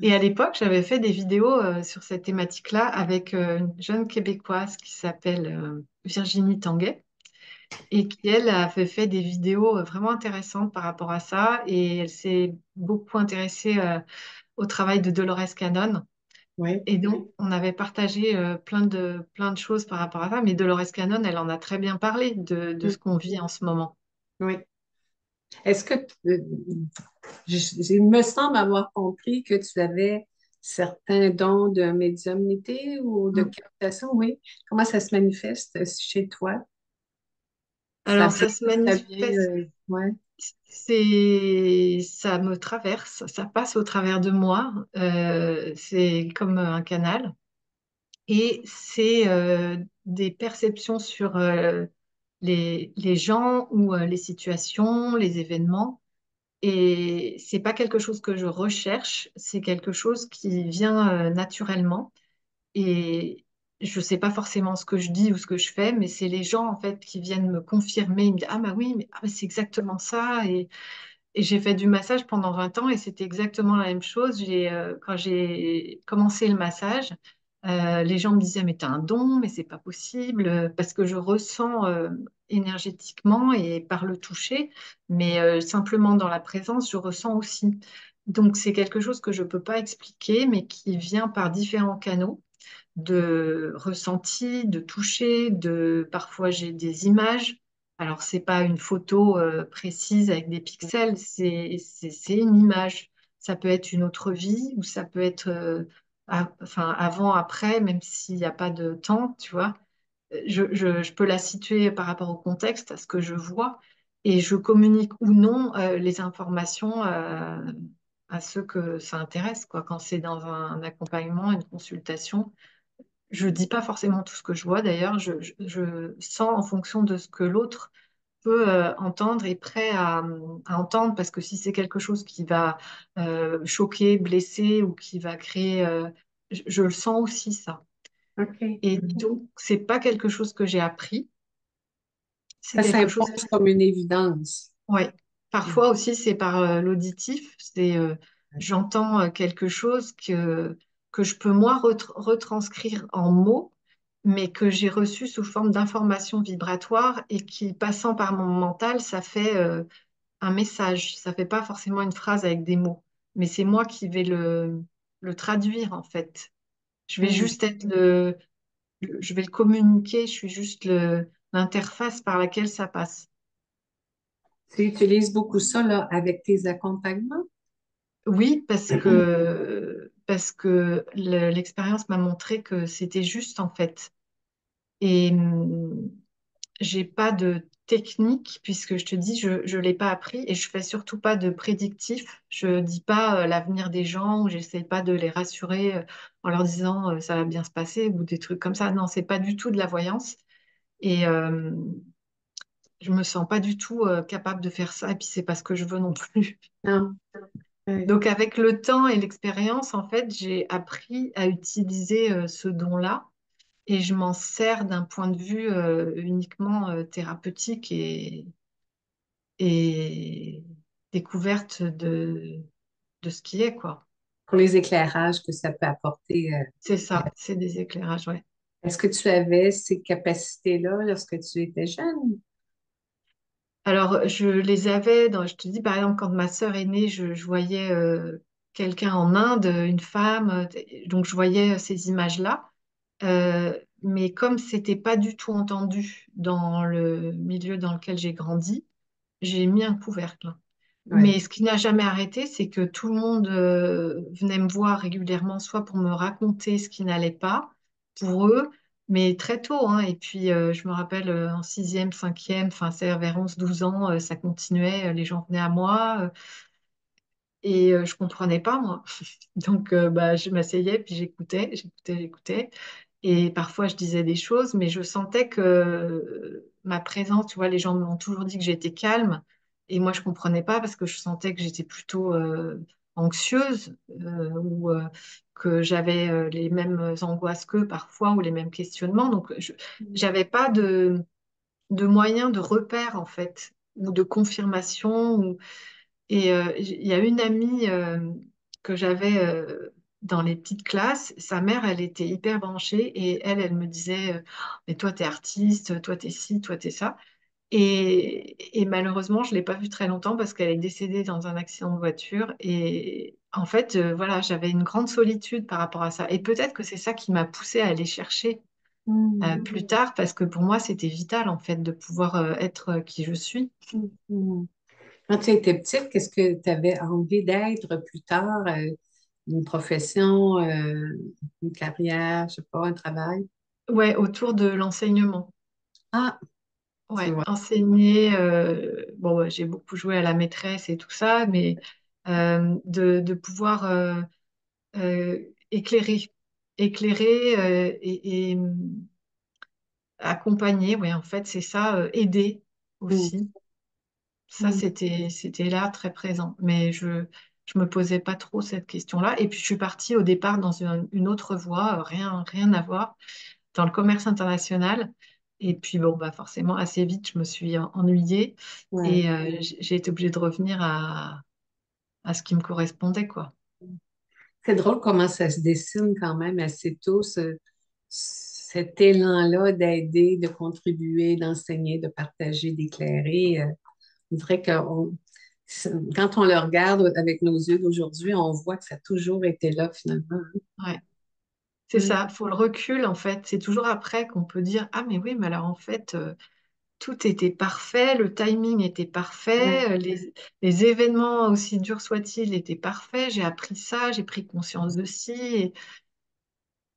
Et à l'époque, j'avais fait des vidéos sur cette thématique-là avec une jeune Québécoise qui s'appelle Virginie Tanguay et qui, elle, avait fait des vidéos vraiment intéressantes par rapport à ça. Et elle s'est beaucoup intéressée au travail de Dolores Cannon. oui, Et donc, on avait partagé plein de choses par rapport à ça. Mais Dolores Cannon, elle en a très bien parlé de mm, ce qu'on vit en ce moment. oui. Est-ce que il me semble avoir compris que tu avais certains dons de médiumnité ou de Mm. captation, oui. Comment ça se manifeste chez toi? Alors, Ça vient, ouais, ça me traverse, ça passe au travers de moi. C'est comme un canal. Et c'est des perceptions sur les gens ou les situations, les événements. Et c'est pas quelque chose que je recherche, c'est quelque chose qui vient naturellement. Et je sais pas forcément ce que je dis ou ce que je fais, mais c'est les gens en fait qui viennent me confirmer. Ils me disent, ah bah oui, mais, ah, mais c'est exactement ça. Et j'ai fait du massage pendant 20 ans et c'était exactement la même chose. Quand j'ai commencé le massage, les gens me disaient, mais t'as un don, mais c'est pas possible, parce que je ressens énergétiquement et par le toucher, mais simplement dans la présence, je ressens aussi. Donc c'est quelque chose que je peux pas expliquer, mais qui vient par différents canaux de ressenti, de toucher, de parfois j'ai des images. Alors c'est pas une photo précise avec des pixels, c'est une image. Ça peut être une autre vie ou ça peut être enfin avant, après, même s'il n'y a pas de temps, tu vois. Je peux la situer par rapport au contexte, à ce que je vois, et je communique ou non les informations à ceux que ça intéresse, quoi. Quand c'est dans un accompagnement, une consultation, je dis pas forcément tout ce que je vois d'ailleurs, je sens en fonction de ce que l'autre peut entendre et prêt à entendre, parce que si c'est quelque chose qui va choquer, blesser ou qui va créer, je le sens aussi ça. OK. Et donc, c'est pas quelque chose que j'ai appris, c'est Ça quelque chose. s'impose comme une évidence. Ouais. Mm. Parfois aussi, c'est par l'auditif. J'entends quelque chose que je peux moi retranscrire en mots, mais que j'ai reçu sous forme d'informations vibratoires et qui, passant par mon mental, ça fait un message. Ça fait pas forcément une phrase avec des mots, mais c'est moi qui vais le traduire en fait. Je vais Mm. juste être je vais le communiquer. Je suis juste l'interface par laquelle ça passe. Tu utilises beaucoup ça là, avec tes accompagnements? Oui, parce que l'expérience m'a montré que c'était juste en fait. Et j'ai pas de technique puisque je te dis, je l'ai pas appris et je fais surtout pas de prédictif. Je dis pas l'avenir des gens ou j'essaye pas de les rassurer en leur disant ça va bien se passer ou des trucs comme ça. Non, c'est pas du tout de la voyance et je me sens pas du tout capable de faire ça et puis c'est pas ce que je veux non plus. Non. Ouais. Donc, avec le temps et l'expérience, en fait, j'ai appris à utiliser ce don-là et je m'en sers d'un point de vue uniquement thérapeutique et découverte de ce qui est, quoi. Pour les éclairages que ça peut apporter. C'est ça, c'est des éclairages, ouais. Est-ce que tu avais ces capacités-là lorsque tu étais jeune? Alors, je les avais, je te dis, par exemple, quand ma sœur est née, je voyais quelqu'un en Inde, une femme, donc je voyais ces images-là. Mais comme c'était pas du tout entendu dans le milieu dans lequel j'ai grandi, j'ai mis un couvercle. Oui. Mais ce qui n'a jamais arrêté, c'est que tout le monde venait me voir régulièrement, soit pour me raconter ce qui n'allait pas pour eux, mais très tôt, hein. Et puis, je me rappelle en sixième, cinquième, enfin, c'est vers 11, 12 ans, ça continuait, les gens venaient à moi et je comprenais pas, moi. Donc, bah, je m'asseyais, puis j'écoutais. Et parfois, je disais des choses, mais je sentais que ma présence, tu vois, les gens m'ont toujours dit que j'étais calme. Et moi, je comprenais pas parce que je sentais que j'étais plutôt anxieuse ou que j'avais les mêmes angoisses qu'eux parfois ou les mêmes questionnements. Donc, je n'avais pas de moyen de repère, en fait, ou de confirmation. Et il y a une amie que j'avais dans les petites classes, sa mère, elle était hyper branchée et elle me disait, mais toi, t'es artiste, toi, t'es ci, toi, t'es ça. Et malheureusement, je l'ai pas vue très longtemps parce qu'elle est décédée dans un accident de voiture. Et en fait, voilà, j'avais une grande solitude par rapport à ça. Et peut-être que c'est ça qui m'a poussée à aller chercher Mm. plus tard parce que pour moi, c'était vital, en fait, de pouvoir être qui je suis. Mm. Quand tu étais petite, qu'est-ce que tu avais envie d'être plus tard? une profession, une carrière, je sais pas, un travail? Ouais, autour de l'enseignement. Ah, tu Ouais, vois. enseigner. Bon, ouais, j'ai beaucoup joué à la maîtresse et tout ça, mais de pouvoir éclairer, éclairer accompagner. Ouais, en fait, c'est ça, aider Mm, aussi. Ça, mm, c'était là, très présent. Mais je me posais pas trop cette question-là. Et puis, je suis partie au départ dans une autre voie, rien à voir, dans le commerce international. Et puis, bon, bah, forcément, assez vite, je me suis ennuyée. ouais. Et j'ai été obligée de revenir à ce qui me correspondait, quoi. C'est drôle comment ça se dessine quand même assez tôt, cet élan-là d'aider, de contribuer, d'enseigner, de partager, d'éclairer. On dirait que quand on le regarde avec nos yeux d'aujourd'hui, on voit que ça a toujours été là finalement. Ouais. C'est Hein. ça, faut le recul, en fait. C'est toujours après qu'on peut dire, ah, mais oui, mais alors, en fait, tout était parfait, le timing était Ouais. parfait, les événements, aussi durs soient-ils, étaient parfaits. J'ai appris ça, j'ai pris conscience de ci.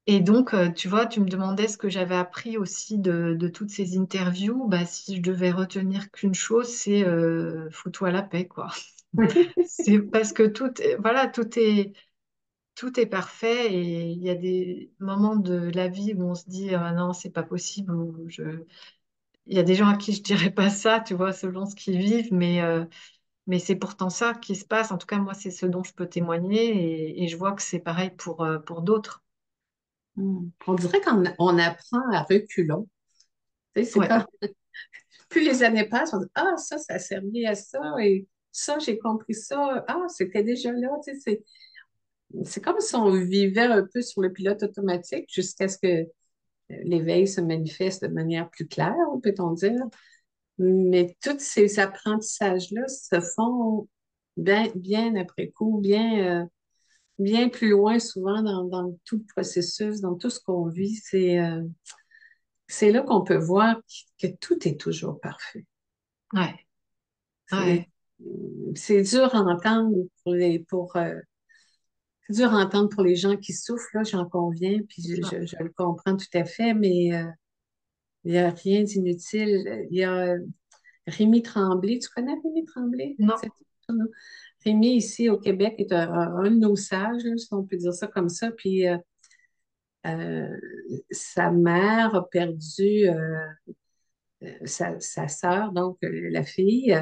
Et donc, tu vois, tu me demandais ce que j'avais appris aussi de toutes ces interviews. Bah, si je devais retenir qu'une chose, c'est fous-toi la paix, quoi. C'est parce que voilà, tout est parfait et il y a des moments de la vie où on se dit, ah non, c'est pas possible, il y a des gens à qui je dirais pas ça, tu vois, selon ce qu'ils vivent, mais c'est pourtant ça qui se passe. En tout cas, moi, c'est ce dont je peux témoigner et je vois que c'est pareil pour d'autres. On dirait qu'on apprend à reculons. Tu sais, c'est Ouais, comme, plus les années passent, on dit, ah, ça a servi à ça, et ça, j'ai compris ça, ah, c'était déjà là. Tu sais, c'est comme si on vivait un peu sur le pilote automatique jusqu'à ce que l'éveil se manifeste de manière plus claire, peut-on dire. Mais tous ces apprentissages-là se font bien après coup, bien plus loin souvent dans tout le processus, dans tout ce qu'on vit. C'est là qu'on peut voir que tout est toujours parfait. ouais, C'est ouais, c'est dur à entendre c'est dur à entendre pour les gens qui souffrent, là, j'en conviens, puis c'est ça. je le comprends tout à fait, mais il n'y a rien d'inutile. Il y a Rémi Tremblay. Tu connais Rémi Tremblay? Non, Rémi, ici au Québec, est un de nos sages, là, si on peut dire ça comme ça. Puis euh, sa mère a perdu sa sœur, donc la fille,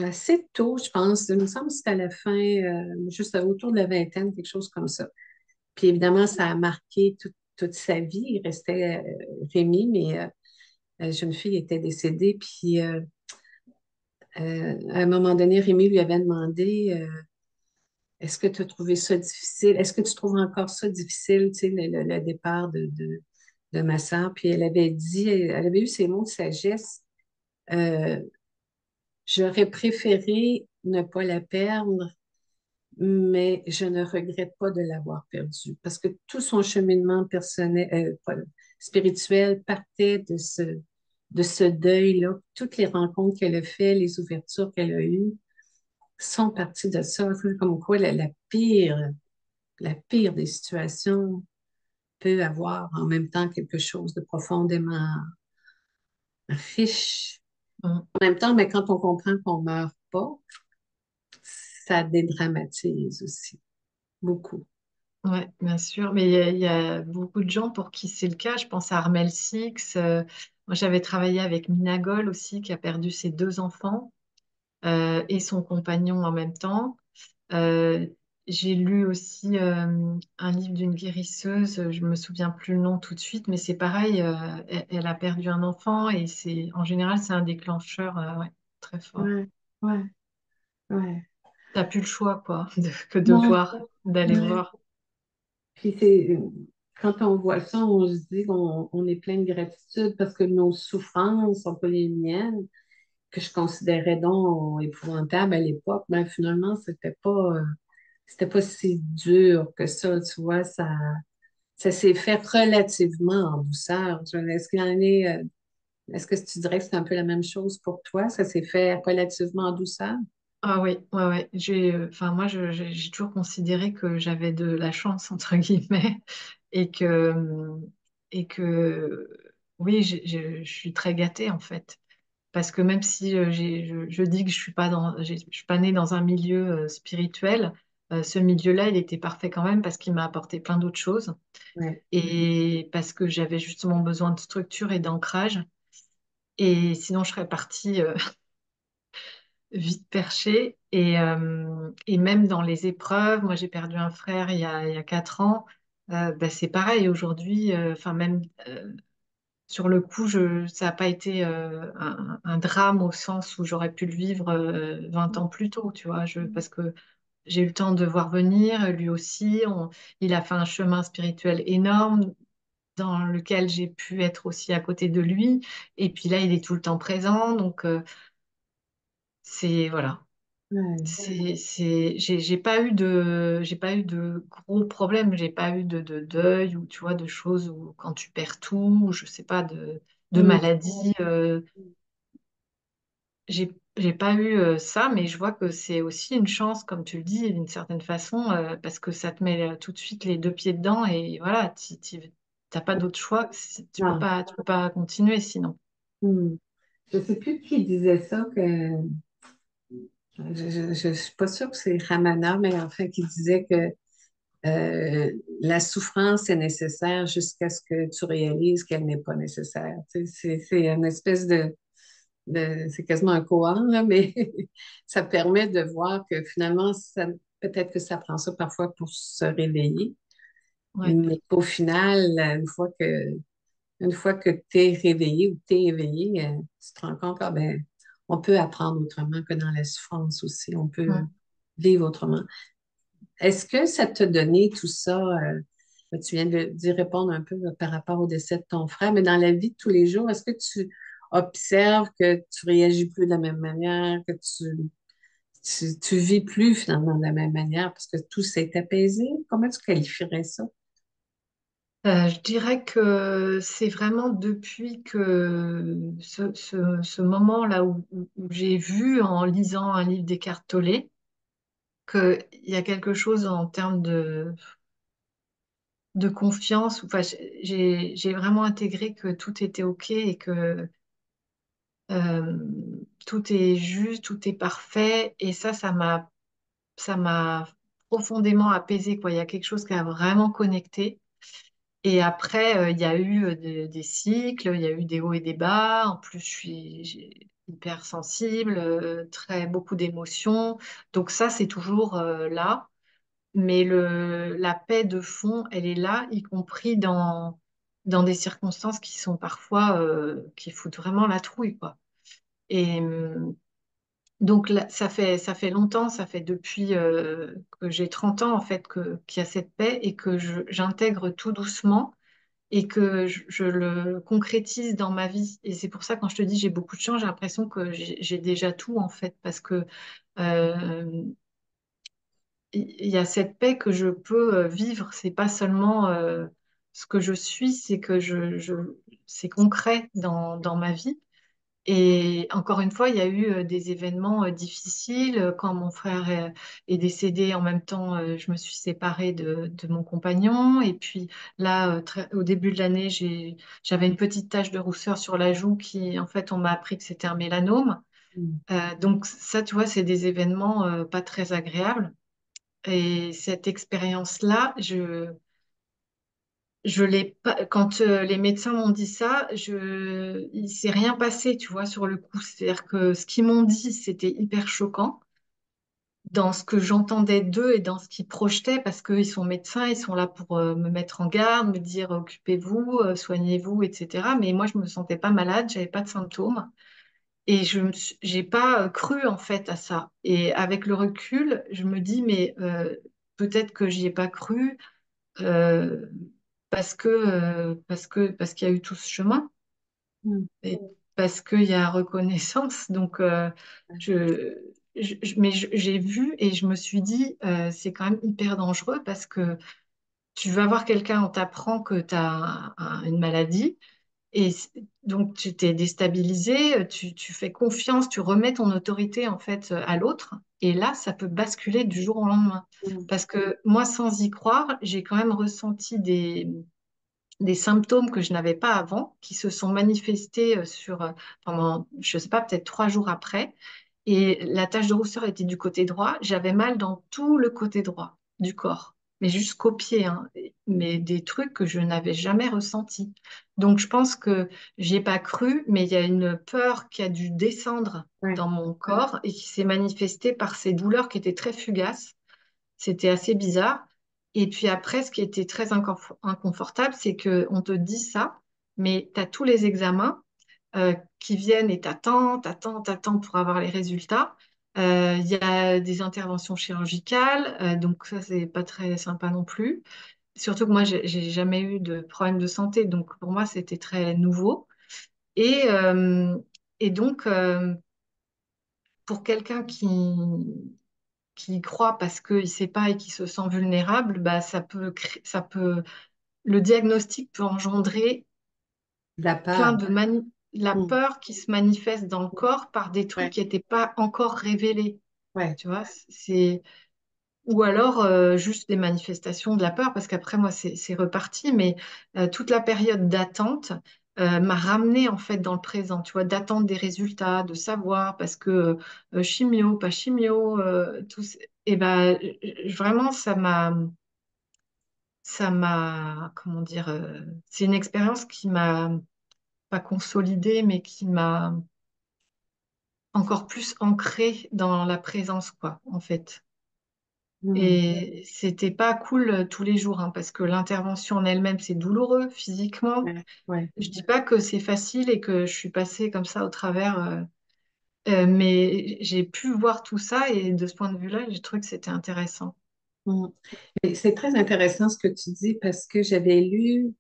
assez tôt, je pense. Il me semble que c'était à la fin, juste autour de la vingtaine, quelque chose comme ça. Puis évidemment, ça a marqué toute sa vie. Il restait Rémi, mais la jeune fille était décédée. Puis à un moment donné, Rémi lui avait demandé est-ce que tu as trouvé ça difficile? Est-ce que tu trouves encore ça difficile, tu sais, le départ de ma sœur? Puis elle avait dit, elle avait eu ces mots de sagesse euh, j'aurais préféré ne pas la perdre, mais je ne regrette pas de l'avoir perdue parce que tout son cheminement personnel, spirituel partait de ce deuil-là. Toutes les rencontres qu'elle a faites, les ouvertures qu'elle a eues sont parties de ça. C'est comme quoi la pire des situations peut avoir en même temps quelque chose de profondément riche. mm, En même temps, mais quand on comprend qu'on ne meurt pas, ça dédramatise aussi beaucoup. ouais, bien sûr. Mais il y a beaucoup de gens pour qui c'est le cas. Je pense à Armel Six. Moi, j'avais travaillé avec Mina Goll aussi, qui a perdu ses deux enfants et son compagnon en même temps. Euh, j'ai lu aussi un livre d'une guérisseuse, je me souviens plus le nom tout de suite, mais c'est pareil, elle a perdu un enfant et en général, c'est un déclencheur, ouais, très fort. Ouais, ouais, ouais. T'as plus le choix, quoi, que de Non, voir, d'aller ouais. voir. Puis quand on voit ça, on se dit qu'on est plein de gratitude parce que nos souffrances sont pas les miennes, que je considérais donc épouvantables à l'époque. Ben finalement, c'était pas si dur que ça, tu vois, ça s'est fait relativement en douceur. Est-ce qu'il y en est, est-ce que tu dirais que c'est un peu la même chose pour toi? Ça s'est fait relativement en douceur? Ah oui, ouais, ouais. Enfin, moi, j'ai toujours considéré que j'avais de la chance, entre guillemets, et et que, oui, je suis très gâtée, en fait. Parce que même si je dis que je suis pas née dans un milieu spirituel, ce milieu-là, il était parfait quand même parce qu'il m'a apporté plein d'autres choses Ouais, et parce que j'avais justement besoin de structure et d'ancrage. Et sinon, je serais partie vite perché. Et même dans les épreuves, moi j'ai perdu un frère il y a 4 ans. Bah, c'est pareil aujourd'hui. Enfin même sur le coup, ça n'a pas été un drame au sens où j'aurais pu le vivre 20 ans plus tôt, tu vois. Parce que j'ai eu le temps de voir venir, lui aussi. Il a fait un chemin spirituel énorme dans lequel j'ai pu être aussi à côté de lui. Et puis là, il est tout le temps présent. Donc c'est voilà. ouais, J'ai pas eu de gros problèmes, j'ai pas eu de deuil ou tu vois de choses où quand tu perds tout, ou je sais pas de mm, maladie, j'ai pas eu ça, mais je vois que c'est aussi une chance, comme tu le dis, d'une certaine façon, parce que ça te met tout de suite les deux pieds dedans et voilà, t'as pas d'autre choix, non. tu peux pas continuer sinon. Mm. Je ne sais plus qui disait ça, que je ne suis pas sûre que c'est Ramana, mais enfin qui disait que la souffrance est nécessaire jusqu'à ce que tu réalises qu'elle n'est pas nécessaire. Tu sais, c'est une espèce c'est quasiment un koan, là, mais ça permet de voir que finalement, peut-être que ça prend ça parfois pour se réveiller, Ouais. mais qu'au final, une fois que tu es réveillé ou tu es éveillé, tu te rends compte que ben, on peut apprendre autrement que dans la souffrance aussi, on peut Mm. vivre autrement. Est-ce que ça t'a donné tout ça? Tu viens d'y répondre un peu là, par rapport au décès de ton frère, mais dans la vie de tous les jours, est-ce que tu observes que tu réagis plus de la même manière, que tu vis plus finalement de la même manière parce que tout s'est apaisé? Comment tu qualifierais ça? Je dirais que c'est vraiment depuis que ce moment-là où j'ai vu en lisant un livre d'Eckhart Tolle qu'il y a quelque chose en termes de confiance. Enfin, j'ai vraiment intégré que tout était OK et que euh, tout est juste, tout est parfait. Et ça m'a profondément apaisée, quoi. Il y a quelque chose qui a vraiment connecté. Et après, il y a eu des cycles, il y a eu des hauts et des bas. En plus, j'ai hyper sensible, beaucoup d'émotions. Donc ça, c'est toujours là. Mais la paix de fond, elle est là, y compris dans des circonstances qui sont parfois, qui foutent vraiment la trouille, quoi. Et donc là, ça fait longtemps, ça fait depuis que j'ai 30 ans, en fait, qu'il y a cette paix et que j'intègre tout doucement et que je le concrétise dans ma vie. Et c'est pour ça, quand je te dis j'ai beaucoup de chance, j'ai l'impression que j'ai déjà tout, en fait, parce que euh, il y a cette paix que je peux vivre. C'est pas seulement ce que je suis, c'est que c'est concret dans ma vie. Et encore une fois, il y a eu des événements difficiles. Quand mon frère est décédé, en même temps, je me suis séparée de mon compagnon. Et puis là, au début de l'année, j'avais une petite tache de rousseur sur la joue qui, en fait, on m'a appris que c'était un mélanome. Mm. Donc ça, tu vois, c'est des événements pas très agréables. Et cette expérience-là, je l'ai pas, quand les médecins m'ont dit ça, il s'est rien passé, tu vois, sur le coup. C'est-à-dire que ce qu'ils m'ont dit, c'était hyper choquant dans ce que j'entendais d'eux et dans ce qu'ils projetaient, parce qu'ils sont médecins, ils sont là pour me mettre en garde, me dire occupez-vous, soignez-vous, etc. Mais moi, je me sentais pas malade, j'avais pas de symptômes. Et j'ai pas cru en fait à ça. Et avec le recul, je me dis, mais peut-être que j'y ai pas cru euh, parce qu'il y a eu tout ce chemin Mm. et parce qu'il y a reconnaissance. Donc, mais j'ai vu et je me suis dit, c'est quand même hyper dangereux parce que tu vas voir quelqu'un, on t'apprend que tu as une maladie. Et donc, tu t'es déstabilisé, tu fais confiance, tu remets ton autorité en fait à l'autre. Et là, ça peut basculer du jour au lendemain. Mm. Parce que moi, sans y croire, j'ai quand même ressenti des symptômes que je n'avais pas avant, qui se sont manifestés pendant, je sais pas, peut-être 3 jours après. Et la tache de rousseur était du côté droit. J'avais mal dans tout le côté droit du corps, mais jusqu'aux pieds, hein. Mais des trucs que je n'avais jamais ressentis. Donc je pense que j'y ai pas cru, mais il y a une peur qui a dû descendre Ouais. dans mon corps et qui s'est manifestée par ces douleurs qui étaient très fugaces. C'était assez bizarre. Et puis après, ce qui était très inconfortable, c'est que on te dit ça, mais tu as tous les examens qui viennent et t'attends pour avoir les résultats. Il y a des interventions chirurgicales, donc ça, c'est pas très sympa non plus. Surtout que moi, j'ai jamais eu de problème de santé, donc pour moi, c'était très nouveau. Et, euh, et donc, pour quelqu'un qui y croit parce qu'il ne sait pas et qui se sent vulnérable, bah, le diagnostic peut engendrer De la plein peur. de la Mm. peur qui se manifeste dans le corps par des trucs Ouais. qui n'étaient pas encore révélés. Ouais. Tu vois, ou alors juste des manifestations de la peur, parce qu'après moi c'est reparti, mais toute la période d'attente m'a ramené en fait dans le présent, tu vois, d'attendre des résultats, de savoir, parce que chimio, pas chimio, et ben vraiment comment dire, c'est une expérience qui m'a pas consolidée, mais qui m'a encore plus ancrée dans la présence, quoi, en fait. Mm. Et c'était pas cool tous les jours, hein, parce que l'intervention en elle-même, c'est douloureux physiquement. Ouais. Ouais. Je dis pas que c'est facile et que je suis passée comme ça au travers, mais j'ai pu voir tout ça et de ce point de vue-là, j'ai trouvé que c'était intéressant. Mm. Mais c'est très intéressant ce que tu dis parce que j'avais lu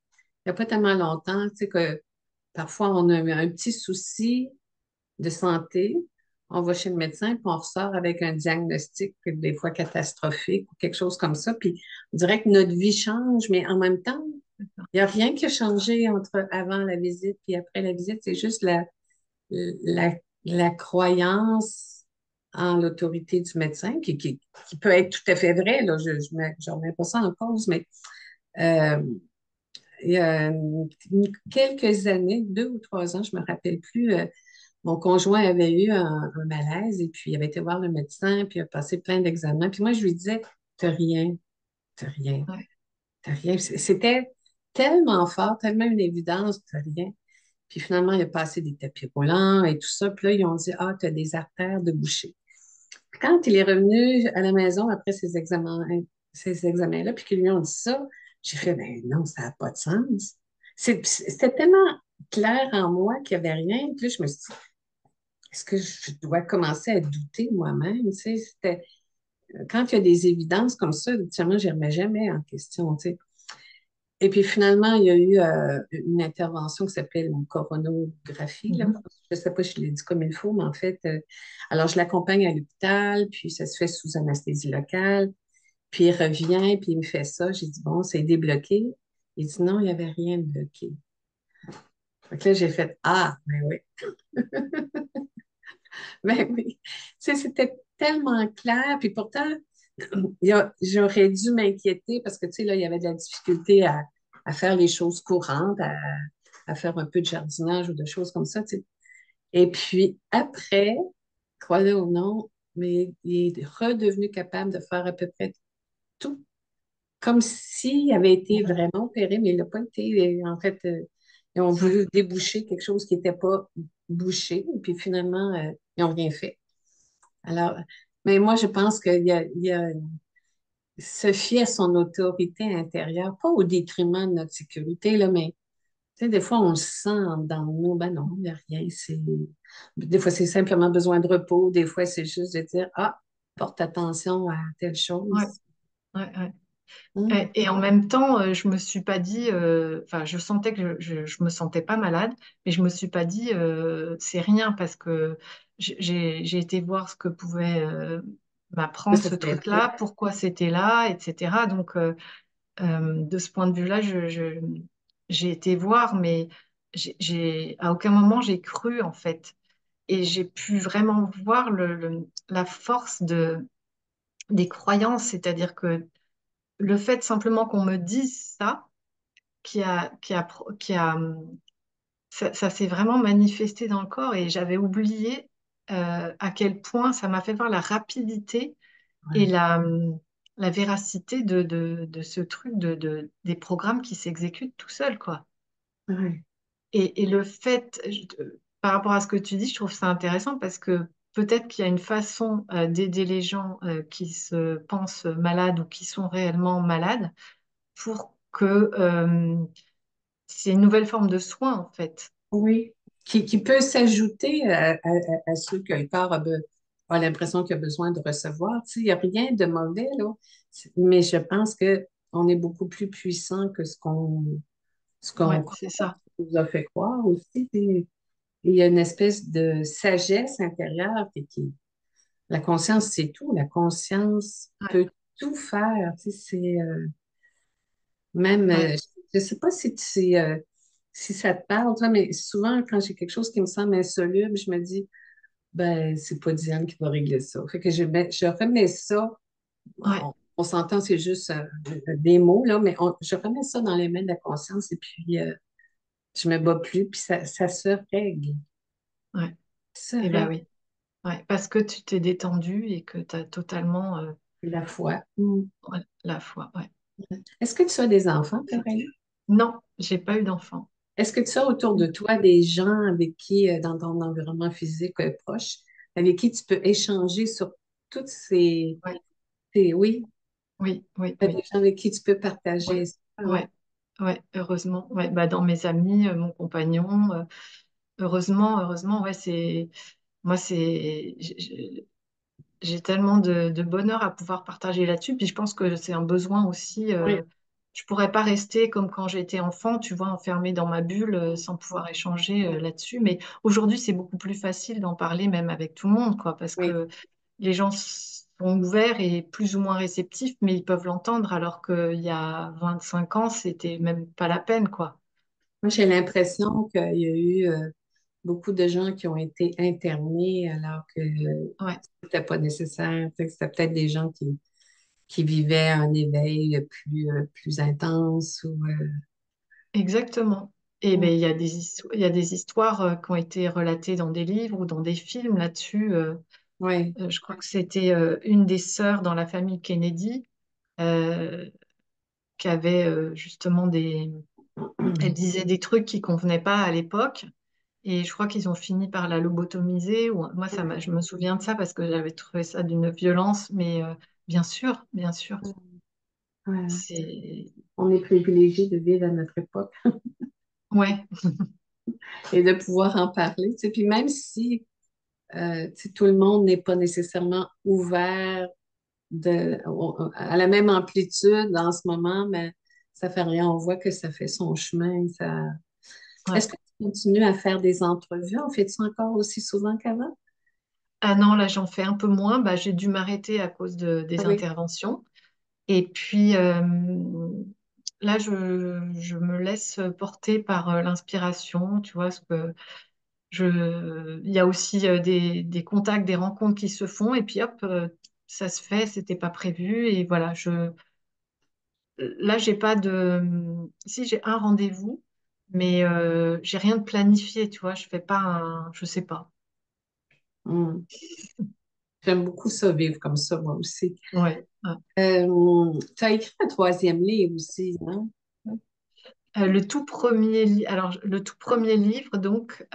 il n'y a pas tellement longtemps, tu sais, que parfois on a un petit souci de santé, on va chez le médecin, puis on ressort avec un diagnostic, des fois catastrophique ou quelque chose comme ça. Puis on dirait que notre vie change, mais en même temps, il n'y a rien qui a changé entre avant la visite et après la visite. C'est juste la, la croyance en l'autorité du médecin, qui peut être tout à fait vrai, là, je remets pas ça en cause, mais euh, il y a quelques années, 2 ou 3 ans, je me rappelle plus, mon conjoint avait eu un malaise et puis il avait été voir le médecin, puis il a passé plein d'examens. Puis moi, je lui disais, t'as rien, t'as rien, Ouais, t'as rien. C'était tellement fort, tellement une évidence, t'as rien. Puis finalement, il a passé des tapis roulants et tout ça. Puis là, ils ont dit, ah, t'as des artères de boucher. Puis quand il est revenu à la maison après ces examens-là, puis qu'ils lui ont dit ça, j'ai fait, ben non, ça n'a pas de sens. C'était tellement clair en moi qu'il n'y avait rien. Puis là, je me suis dit, est-ce que je dois commencer à douter moi-même? Tu sais, quand il y a des évidences comme ça, habituellement, je ne remets jamais en question. Tu sais. Et puis finalement, il y a eu une intervention qui s'appelle une coronographie. Là. mhm. Je ne sais pas si je l'ai dit comme il faut, mais en fait, alors je l'accompagne à l'hôpital, puis ça se fait sous anesthésie locale. Puis il revient, puis il me fait ça. J'ai dit, bon, c'est débloqué. Il dit, non, il n'y avait rien de bloqué. Donc là, j'ai fait, ah, ben oui. Ben oui, tu sais, c'était tellement clair. Puis pourtant, j'aurais dû m'inquiéter parce que, tu sais, là, il y avait de la difficulté à faire les choses courantes, à faire un peu de jardinage ou de choses comme ça, tu sais. Et puis après, croyez ou non, mais il est redevenu capable de faire à peu près tout, comme s'il avait été vraiment opéré, mais il n'a pas été. En fait, ils ont Ouais. voulu déboucher quelque chose qui n'était pas bouché, et puis finalement, ils n'ont rien fait. Alors, mais moi, je pense qu'il y a se fier à son autorité intérieure, pas au détriment de notre sécurité, là, mais tu sais, des fois, on le sent dans nous, ben non, il n'y a rien. Des fois, c'est simplement besoin de repos, des fois, c'est juste de dire, ah, porte attention à telle Ouais, chose. ouais, ouais. Hum, Et en même temps, je me suis pas dit, enfin, je sentais que je me sentais pas malade, mais je me suis pas dit, c'est rien parce que j'ai été voir ce que pouvait que m'apprendre ça ce pouvait être. truc-là, pourquoi c'était là, etc. Donc, de ce point de vue-là, j'ai été voir, mais à aucun moment j'ai cru en fait. Et j'ai pu vraiment voir la force des croyances, c'est-à-dire que le fait simplement qu'on me dise ça, ça s'est vraiment manifesté dans le corps et j'avais oublié à quel point ça m'a fait voir la rapidité et Ouais, la véracité de ce truc des programmes qui s'exécutent tout seuls, quoi. ouais, Et le fait, par rapport à ce que tu dis, je trouve ça intéressant parce que peut-être qu'il y a une façon d'aider les gens qui se pensent malades ou qui sont réellement malades pour que c'est une nouvelle forme de soin, en fait. oui. Qui peut s'ajouter à ceux que le corps a l'impression qu'il a besoin de recevoir. Tu sais, il n'y a rien de mauvais, là. Mais je pense que on est beaucoup plus puissant que ce qu'on Ouais, c'est ça. nous a fait croire aussi. Et il y a une espèce de sagesse intérieure la conscience, c'est tout. La conscience Ouais, peut tout faire. Tu sais, même, ouais, je ne sais pas si ça te parle, toi, mais souvent, quand j'ai quelque chose qui me semble insoluble, je me dis, ben, c'est pas Diane qui va régler ça. Fait que je remets ça. ouais, On s'entend, c'est juste des mots, là, mais je remets ça dans les mains de la conscience et puis je me bats plus, puis ça se règle. ouais. Ça Et bah règle oui. Ouais, parce que tu t'es détendu et que tu as totalement la foi. Mm. ouais, la foi. Ouais. Est-ce que tu as des enfants, Caroline? Non, j'ai pas eu d'enfant. Est-ce que tu as autour de toi des gens avec qui, dans ton environnement physique proche, avec qui tu peux échanger sur toutes Ouais, oui, oui, oui, t'as des oui. gens avec qui tu peux partager Ouais, ça, ouais. ouais, ouais, heureusement. Ouais, bah, dans mes amis, mon compagnon, heureusement, ouais, moi, j'ai tellement de bonheur à pouvoir partager là-dessus. Puis je pense que c'est un besoin aussi. Oui, Je pourrais pas rester comme quand j'étais enfant, tu vois, enfermée dans ma bulle sans pouvoir échanger là-dessus. Mais aujourd'hui, c'est beaucoup plus facile d'en parler même avec tout le monde, quoi, parce oui. que les gens sont ouverts et plus ou moins réceptifs, mais ils peuvent l'entendre, alors qu'il y a 25 ans, c'était même pas la peine, quoi. Moi, j'ai l'impression qu'il y a eu beaucoup de gens qui ont été internés alors que Ouais, c'était pas nécessaire. Tu sais, que c'était peut-être des gens qui vivaient un éveil plus intense ou exactement. Et ben, mm, il y a des histoires qui ont été relatées dans des livres ou dans des films là-dessus. ouais. Je crois que c'était une des sœurs dans la famille Kennedy euh, qui avait justement elle disait des trucs qui convenaient pas à l'époque. Et je crois qu'ils ont fini par la lobotomiser. Moi, je me souviens de ça parce que j'avais trouvé ça d'une violence. Mais bien sûr, Ouais. c'est On est privilégié de vivre à notre époque ouais, et de pouvoir en parler. Tu sais. Puis même si tu sais, tout le monde n'est pas nécessairement ouvert à la même amplitude en ce moment, mais ça fait rien. On voit que ça fait son chemin. ouais. Est-ce que tu continues à faire des entrevues? En fais-tu encore aussi souvent qu'avant? Ah non, là, j'en fais un peu moins. Bah, j'ai dû m'arrêter à cause Ah des oui. interventions. Et puis là, je me laisse porter par l'inspiration, tu vois, il y a aussi des contacts, des rencontres qui se font, et puis hop, ça se fait, c'était pas prévu, et voilà, là, j'ai pas si j'ai un rendez-vous, mais j'ai rien de planifié, tu vois, je fais pas je sais pas. Hum. J'aime beaucoup ça, vivre comme ça, moi aussi. Ouais. Ouais. Tu as écrit un troisième livre aussi, non? Alors, le tout premier livre, donc,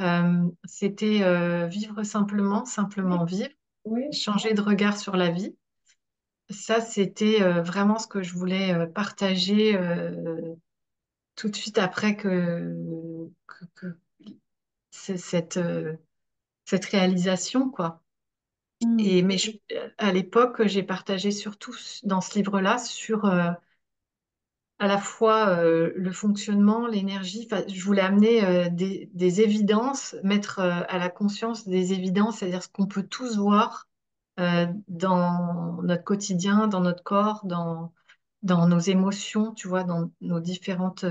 c'était Vivre simplement, Oui, simplement vivre, oui. changer de regard sur la vie. Ça, c'était vraiment ce que je voulais partager tout de suite après que cette réalisation, quoi. Hum, À l'époque, j'ai partagé surtout dans ce livre-là sur à la fois le fonctionnement, l'énergie. Enfin, je voulais amener des évidences, mettre à la conscience des évidences, c'est-à-dire ce qu'on peut tous voir dans notre quotidien, dans notre corps, dans nos émotions, tu vois, dans nos différentes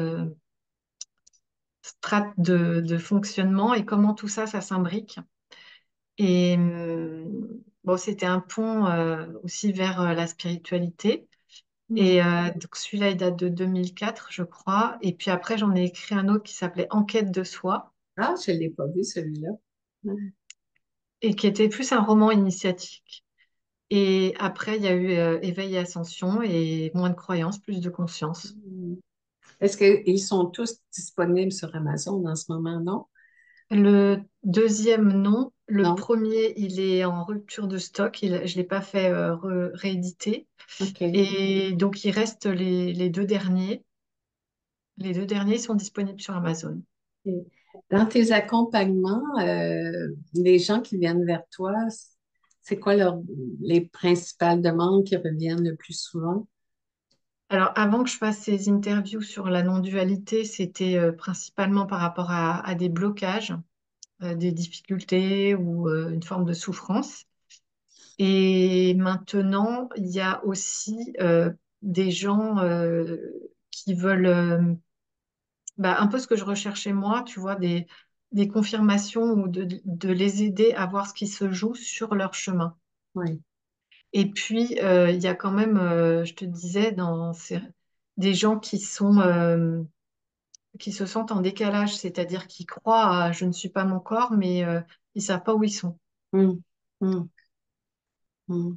strates de fonctionnement et comment tout ça, ça s'imbrique. Et bon, c'était un pont aussi vers la spiritualité. Hmm. Et donc celui-là, il date de 2004, je crois. Et puis après, j'en ai écrit un autre qui s'appelait Enquête de soi Ah, je ne l'ai pas vu, celui-là. Ouais. et qui était plus un roman initiatique. Et après, il y a eu Éveil et Ascension et moins de croyances, plus de conscience. Hmm. Est-ce qu'ils sont tous disponibles sur Amazon en ce moment, non? Le deuxième, non. Le Non? premier, il est en rupture de stock. Je ne l'ai pas fait rééditer. OK. Et donc, il reste les deux derniers. Les deux derniers sont disponibles sur Amazon. Et dans tes accompagnements, les gens qui viennent vers toi, c'est quoi les principales demandes qui reviennent le plus souvent? Alors, avant que je fasse ces interviews sur la non-dualité, c'était principalement par rapport à des blocages, des difficultés ou une forme de souffrance. Et maintenant, il y a aussi des gens qui veulent un peu ce que je recherchais moi, tu vois, des confirmations ou de les aider à voir ce qui se joue sur leur chemin. Oui. Et puis, il y a quand même, je te disais, des gens qui se sentent en décalage, c'est-à-dire qui croient à je ne suis pas mon corps, mais ils savent pas où ils sont. Hmm. Hmm. Hmm.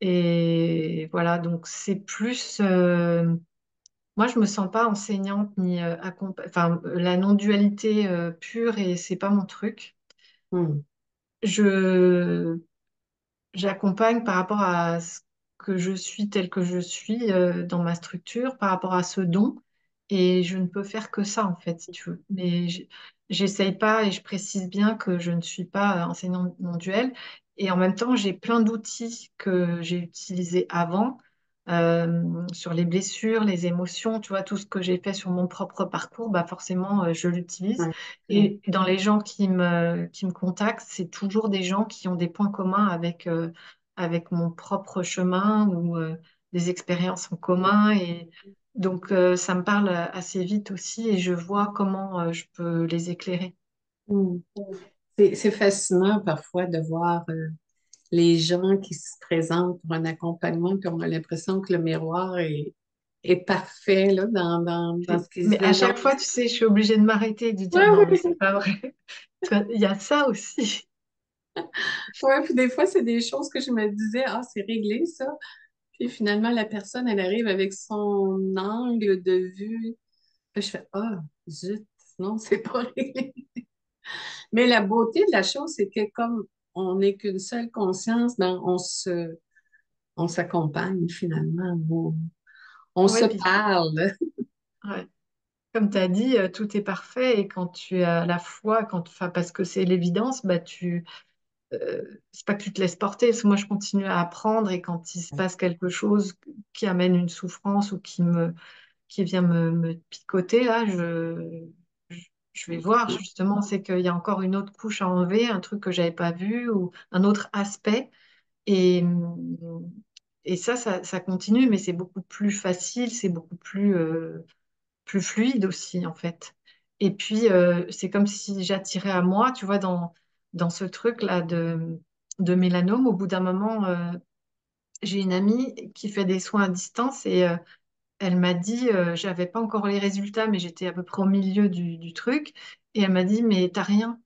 Et voilà, donc c'est plus. Moi, je me sens pas enseignante ni enfin la non-dualité pure et c'est pas mon truc. Hmm. Je J'accompagne par rapport à ce que je suis tel que je suis dans ma structure, par rapport à ce don. Et je ne peux faire que ça, en fait, si tu veux. Mais j'essaye pas et je précise bien que je ne suis pas enseignante non duel. Et en même temps, j'ai plein d'outils que j'ai utilisés avant sur les blessures, les émotions, tu vois, tout ce que j'ai fait sur mon propre parcours, bah forcément, je l'utilise. Ouais. Ouais. Et dans les gens qui me contactent, c'est toujours des gens qui ont des points communs avec mon propre chemin ou des expériences en commun. Et donc, ça me parle assez vite aussi et je vois comment je peux les éclairer. Hmm. C'est fascinant parfois de voir les gens qui se présentent pour un accompagnement, puis on a l'impression que le miroir est parfait là, dans ce qu'ils se Mais à chaque dénoncent. fois, tu sais, je suis obligée de m'arrêter et de Oui, dire non, mais c'est oui. pas vrai. Tu vois, il y a ça aussi. Ouais, puis des fois, c'est des choses que je me disais, ah, c'est réglé ça. Puis finalement, la personne, elle arrive avec son angle de vue. Puis je fais, ah, zut, non, c'est pas réglé. Mais la beauté de la chose, c'est que comme on n'est qu'une seule conscience, ben, on s'accompagne finalement. On Ouais, se puis, parle. ouais. Comme tu as dit, tout est parfait et quand tu as la foi, enfin, parce que c'est l'évidence, c'est pas que tu te laisses porter, parce que moi je continue à apprendre et quand il se passe quelque chose qui amène une souffrance ou qui vient me picoter, là, je, je vais voir justement, c'est qu'il y a encore une autre couche à enlever, un truc que j'avais pas vu ou un autre aspect. Et, et ça continue, mais c'est beaucoup plus facile, c'est beaucoup plus fluide aussi, en fait. Et puis, c'est comme si j'attirais à moi, tu vois, dans ce truc-là de mélanome. Au bout d'un moment, j'ai une amie qui fait des soins à distance et elle m'a dit, j'avais pas encore les résultats, mais j'étais à peu près au milieu du truc. Et elle m'a dit, mais t'as rien.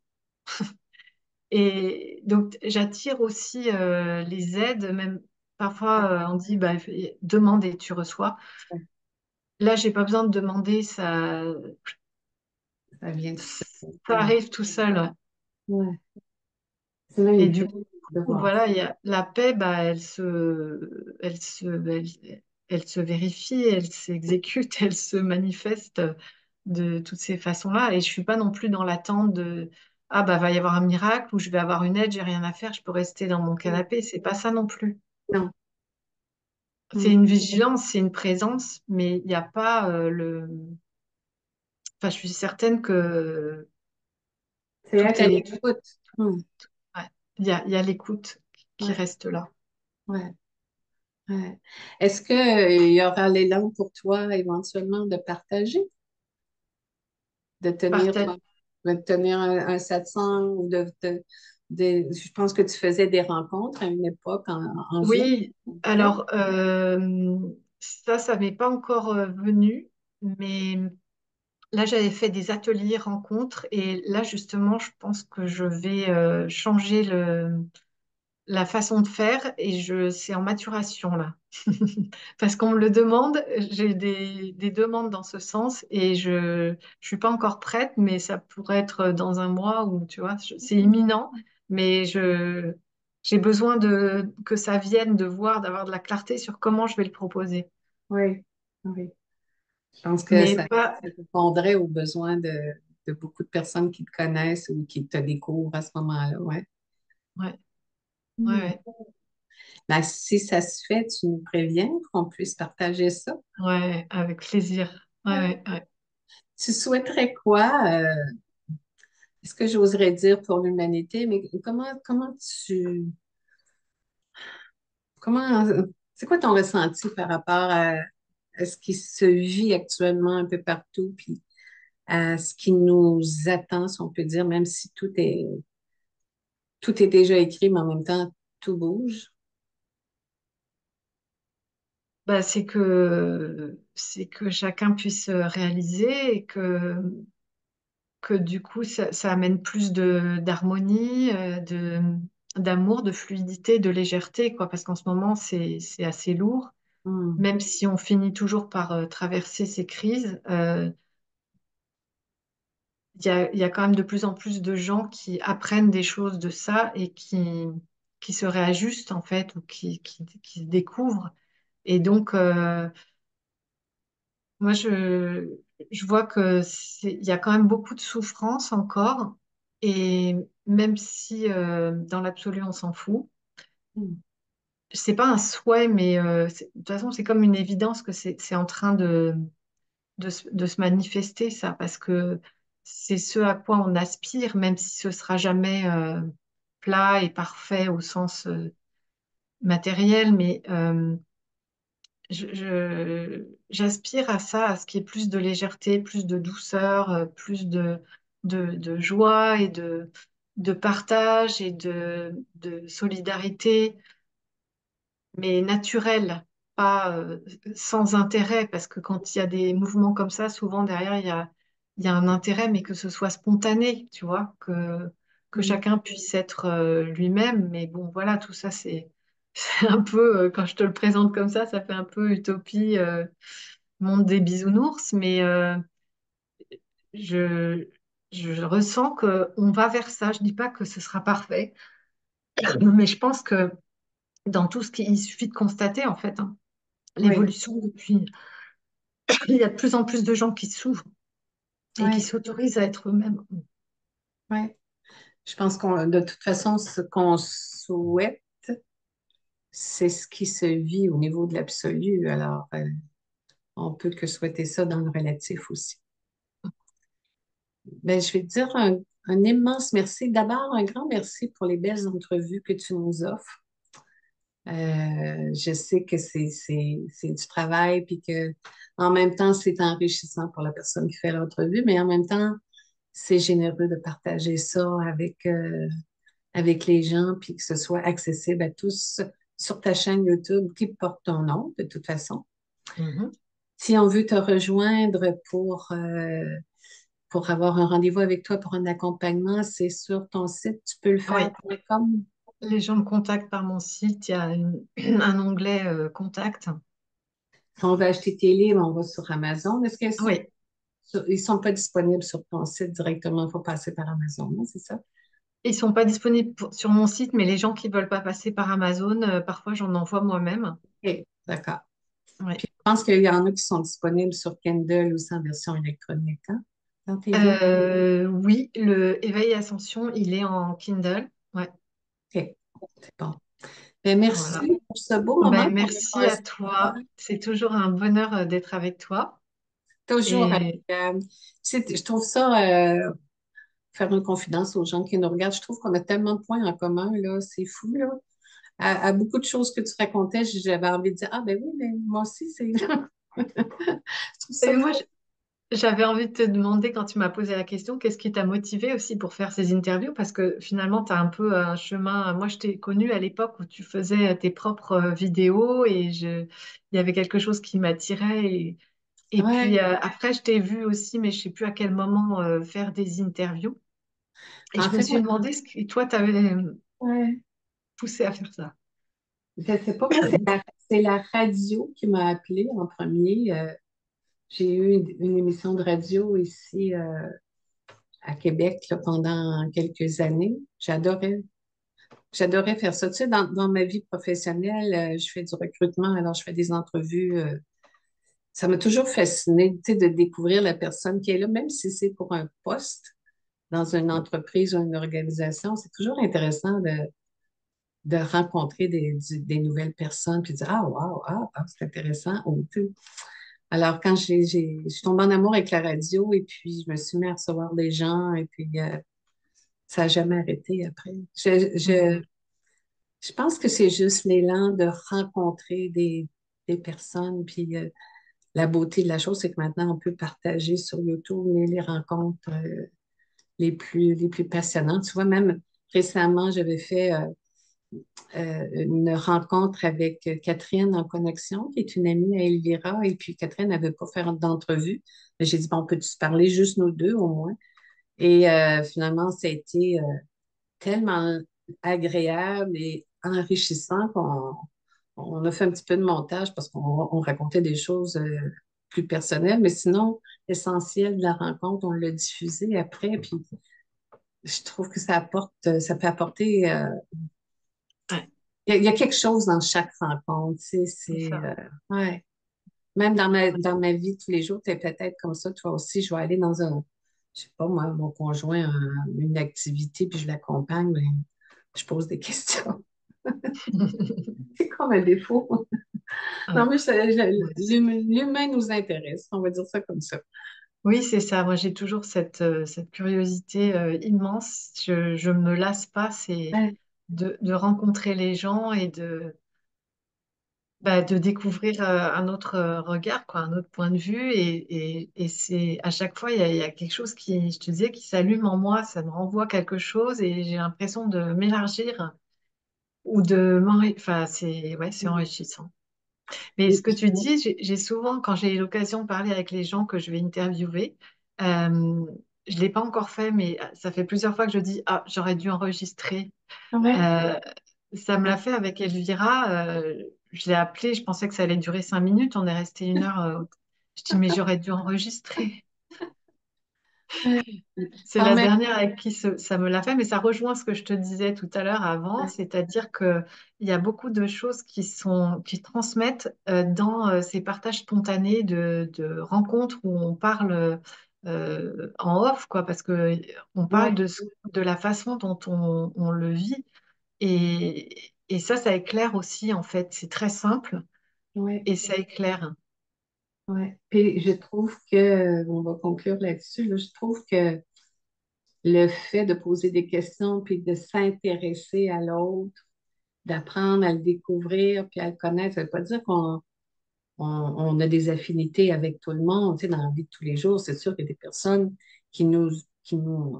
Et donc, j'attire aussi les aides, même parfois, on dit, bah, demande et tu reçois. Là, j'ai pas besoin de demander, Ça vient tout seul. ça arrive tout seul. Ouais. Ouais, c'est Et du magnifique coup, de voir ça. voilà, il y a la paix, bah, elle se vérifie, elle s'exécute, elle se manifeste de toutes ces façons-là. Et je suis pas non plus dans l'attente de ah bah va y avoir un miracle ou je vais avoir une aide, j'ai rien à faire, je peux rester dans mon canapé. C'est pas ça non plus. Non. C'est Mm. une vigilance, c'est une présence, mais il n'y a pas Enfin, je suis certaine que C'est tout être à est. l'écoute. Mm. Ouais, il y a l'écoute qui Ouais, reste là. ouais, ouais. Est-ce qu'il y aura l'élan pour toi éventuellement de partager? de tenir, Partage. toi, de tenir un satsang ou je pense que tu faisais des rencontres à une époque en Zoom. Oui, alors ça m'est pas encore venu, mais là j'avais fait des ateliers rencontres et là justement je pense que je vais changer la façon de faire et c'est en maturation là. Parce qu'on me le demande, j'ai des demandes dans ce sens et je suis pas encore prête, mais ça pourrait être dans un mois ou tu vois, c'est imminent, mais j'ai besoin que ça vienne de voir, d'avoir de la clarté sur comment je vais le proposer. Oui, oui. Je pense que Mais pas, ça répondrait aux besoins de beaucoup de personnes qui te connaissent ou qui te découvrent à ce moment-là. Ouais. ouais, Hmm. ouais, Ben, si ça se fait, tu nous préviens pour qu'on puisse partager ça. ouais, avec plaisir. Ouais, ouais, ouais. Tu souhaiterais quoi? Est-ce que j'oserais dire pour l'humanité, mais comment, c'est quoi ton ressenti par rapport à ce qui se vit actuellement un peu partout, puis à ce qui nous attend, si on peut dire, même si tout est déjà écrit, mais en même temps, tout bouge. Bah, c'est que chacun puisse réaliser et que du coup, ça amène plus d'harmonie, d'amour, de fluidité, de légèreté, quoi, parce qu'en ce moment, c'est assez lourd. Hmm. Même si on finit toujours par traverser ces crises, il y a quand même de plus en plus de gens qui apprennent des choses de ça et qui se réajustent, en fait, ou qui se découvrent. Et donc, moi, je vois il y a quand même beaucoup de souffrance encore. Et même si dans l'absolu, on s'en fout, Hmm. c'est pas un souhait, mais de toute façon, c'est comme une évidence que c'est en train de se manifester, ça, parce que c'est ce à quoi on aspire, même si ce sera jamais plat et parfait au sens matériel, mais j'aspire à ça, à ce qui est plus de légèreté, plus de douceur, plus de joie et de partage et de solidarité, mais naturel, pas sans intérêt, parce que quand il y a des mouvements comme ça, souvent derrière, il y a un intérêt, mais que ce soit spontané, tu vois, que Hmm. chacun puisse être lui-même. Mais bon, voilà, tout ça, c'est un peu, quand je te le présente comme ça fait un peu utopie, monde des bisounours, mais je, je ressens qu'on va vers ça. Je dis pas que ce sera parfait, mais je pense que dans tout ce qui, il suffit de constater, en fait, hein, Oui, l'évolution depuis. Il y a de plus en plus de gens qui s'ouvrent et qui oui, s'autorisent à être eux-mêmes. oui. Je pense qu'on, de toute façon, ce qu'on souhaite, c'est ce qui se vit au niveau de l'absolu. Alors, on peut que souhaiter ça dans le relatif aussi. Ben, je vais te dire un immense merci. D'abord, un grand merci pour les belles entrevues que tu nous offres. Je sais que c'est du travail, puis que en même temps, c'est enrichissant pour la personne qui fait l'entrevue, mais en même temps, c'est généreux de partager ça avec les gens, puis que ce soit accessible à tous sur ta chaîne YouTube qui porte ton nom, de toute façon. Mhm. Si on veut te rejoindre pour avoir un rendez-vous avec toi pour un accompagnement, c'est sur ton site, tu peux le Oui, faire.com. les gens me contactent par mon site. Il y a un onglet contact. Quand on va acheter tes livres, on va sur Amazon. Est-ce qu'ils sont, Oui, ils sont pas disponibles sur ton site directement? Il faut passer par Amazon, non? C'est ça? ils sont pas disponibles sur mon site, mais les gens qui veulent pas passer par Amazon, parfois j'en envoie moi-même. OK, d'accord. Oui. Puis, je pense qu'il y en a qui sont disponibles sur Kindle ou en version électronique, hein, dans tes livres. Oui, le Éveil et Ascension, il est en Kindle. Ouais, OK, c'est bon. Ben, voilà. merci pour ce beau moment Ben, qu'on a merci à passé toi. ensemble. C'est toujours un bonheur d'être avec toi. Toujours Et agréable. Je trouve ça, faire une confidence aux gens qui nous regardent, je trouve qu'on a tellement de points en commun, là, c'est fou, là. À beaucoup de choses que tu racontais, j'avais envie de dire, ah ben oui, mais moi aussi, c'est... Je trouve Et ça moi, très... J'avais envie de te demander, quand tu m'as posé la question, qu'est-ce qui t'a motivé aussi pour faire ces interviews? Parce que finalement, tu as un peu un chemin. Moi, je t'ai connu à l'époque où tu faisais tes propres vidéos il y avait quelque chose qui m'attirait. Et puis Ouais. après, je t'ai vu aussi, mais je sais plus à quel moment, faire des interviews. Et En je me fait, suis demandé ce que toi, t'avais ouais. poussé à faire ça. Je sais pas, moi, c'est la radio qui m'a appelée en premier. J'ai eu une émission de radio ici à Québec là, pendant quelques années. J'adorais faire ça. Tu sais, dans ma vie professionnelle, je fais du recrutement, alors je fais des entrevues. Ça m'a toujours fasciné, tu sais, de découvrir la personne qui est là, même si c'est pour un poste dans une entreprise ou une organisation. C'est toujours intéressant de rencontrer des nouvelles personnes puis de dire, ah, wow, c'est intéressant. Ou, tu sais. Alors, quand je suis tombée en amour avec la radio et puis je me suis mis à recevoir des gens et puis ça n'a jamais arrêté après. Mhm. Je pense que c'est juste l'élan de rencontrer des personnes. Puis la beauté de la chose, c'est que maintenant, on peut partager sur YouTube les rencontres les plus passionnantes. Tu vois, même récemment, j'avais fait une rencontre avec Catherine en connexion, qui est une amie à Elvira. Et puis Catherine n'avait pas fait d'entrevue. Mais j'ai dit, bon, peut-tu se parler juste nous deux au moins? Et finalement, ça a été tellement agréable et enrichissant qu'on a fait un petit peu de montage parce qu'on racontait des choses plus personnelles, mais sinon, l'essentiel de la rencontre, on l'a diffusé après, puis je trouve que ça peut apporter, Ouais, il y a quelque chose dans chaque rencontre, tu sais, c'est c'est, ça. ouais. Même dans ma vie de tous les jours, tu es peut-être comme ça, toi aussi, je vais aller dans je sais pas moi, mon conjoint a une activité, puis je l'accompagne, mais je pose des questions. C'est comme un défaut. Non, Ouais. mais Ouais. l'humain nous intéresse, on va dire ça comme ça. Oui, c'est ça. Moi, j'ai toujours cette curiosité immense. Je me lasse pas, c'est Ouais, de rencontrer les gens et de découvrir un autre regard, quoi, un autre point de vue. Et c'est à chaque fois, il y a quelque chose qui, je te disais, qui s'allume en moi. Ça me renvoie quelque chose et j'ai l'impression de m'élargir ou Enfin, c'est ouais, c'est enrichissant. Mais ce que tu dis, j'ai souvent, quand j'ai l'occasion de parler avec les gens que je vais interviewer, euh, je ne l'ai pas encore fait, mais ça fait plusieurs fois que je dis, ah, j'aurais dû enregistrer. ouais, Euh, Ça me l'a fait avec Elvira. Je l'ai appelée, je pensais que ça allait durer 5 minutes. On est resté 1 heure. Je dis, mais j'aurais dû enregistrer. ouais. C'est En la même dernière avec qui ça me l'a fait, mais ça rejoint ce que je te disais tout à l'heure avant, temps, c'est-à-dire que il y a beaucoup de choses qui transmettent dans ces partages spontanés de rencontres où on parle en off, quoi, parce que on parle ouais, de la façon dont on le vit et ça éclaire aussi, en fait. C'est très simple ouais, et ça éclaire. ouais. Puis je trouve que, on va conclure là-dessus, là, je trouve que le fait de poser des questions puis de s'intéresser à l'autre, d'apprendre à le découvrir puis à le connaître, ça ne veut pas dire on a des affinités avec tout le monde, tu sais, dans la vie de tous les jours. C'est sûr qu'il y a des personnes qui nous, qui nous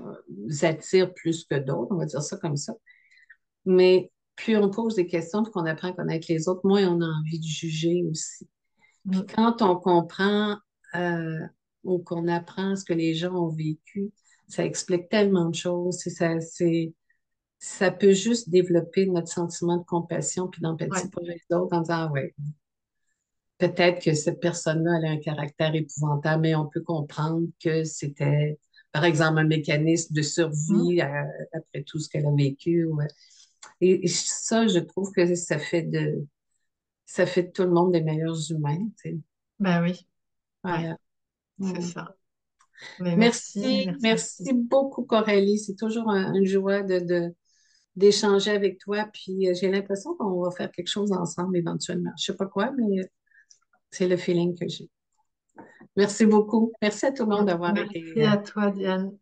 attirent plus que d'autres, on va dire ça comme ça. Mais plus on pose des questions puis qu'on apprend à connaître les autres, moins on a envie de juger aussi. Puis Mm. quand on comprend euh, ou qu'on apprend ce que les gens ont vécu, ça explique tellement de choses. Ça peut juste développer notre sentiment de compassion puis d'empathie Ouais, pour les autres en disant, ah ouais, peut-être que cette personne-là, elle a un caractère épouvantable, mais on peut comprendre que c'était, par exemple, un mécanisme de Mm. survie après tout ce qu'elle a vécu. Ouais. Et ça, je trouve que ça fait de tout le monde des meilleurs humains. Tu sais. Bah oui, ouais, Ouais. c'est Mm. ça. Mais merci, Merci, merci beaucoup. merci beaucoup, Coralie. C'est toujours une joie d'échanger avec toi. Puis j'ai l'impression qu'on va faire quelque chose ensemble éventuellement. Je sais pas quoi, mais c'est le feeling que j'ai. Merci beaucoup. Merci à tout le monde d'avoir été Merci à toi, Diane.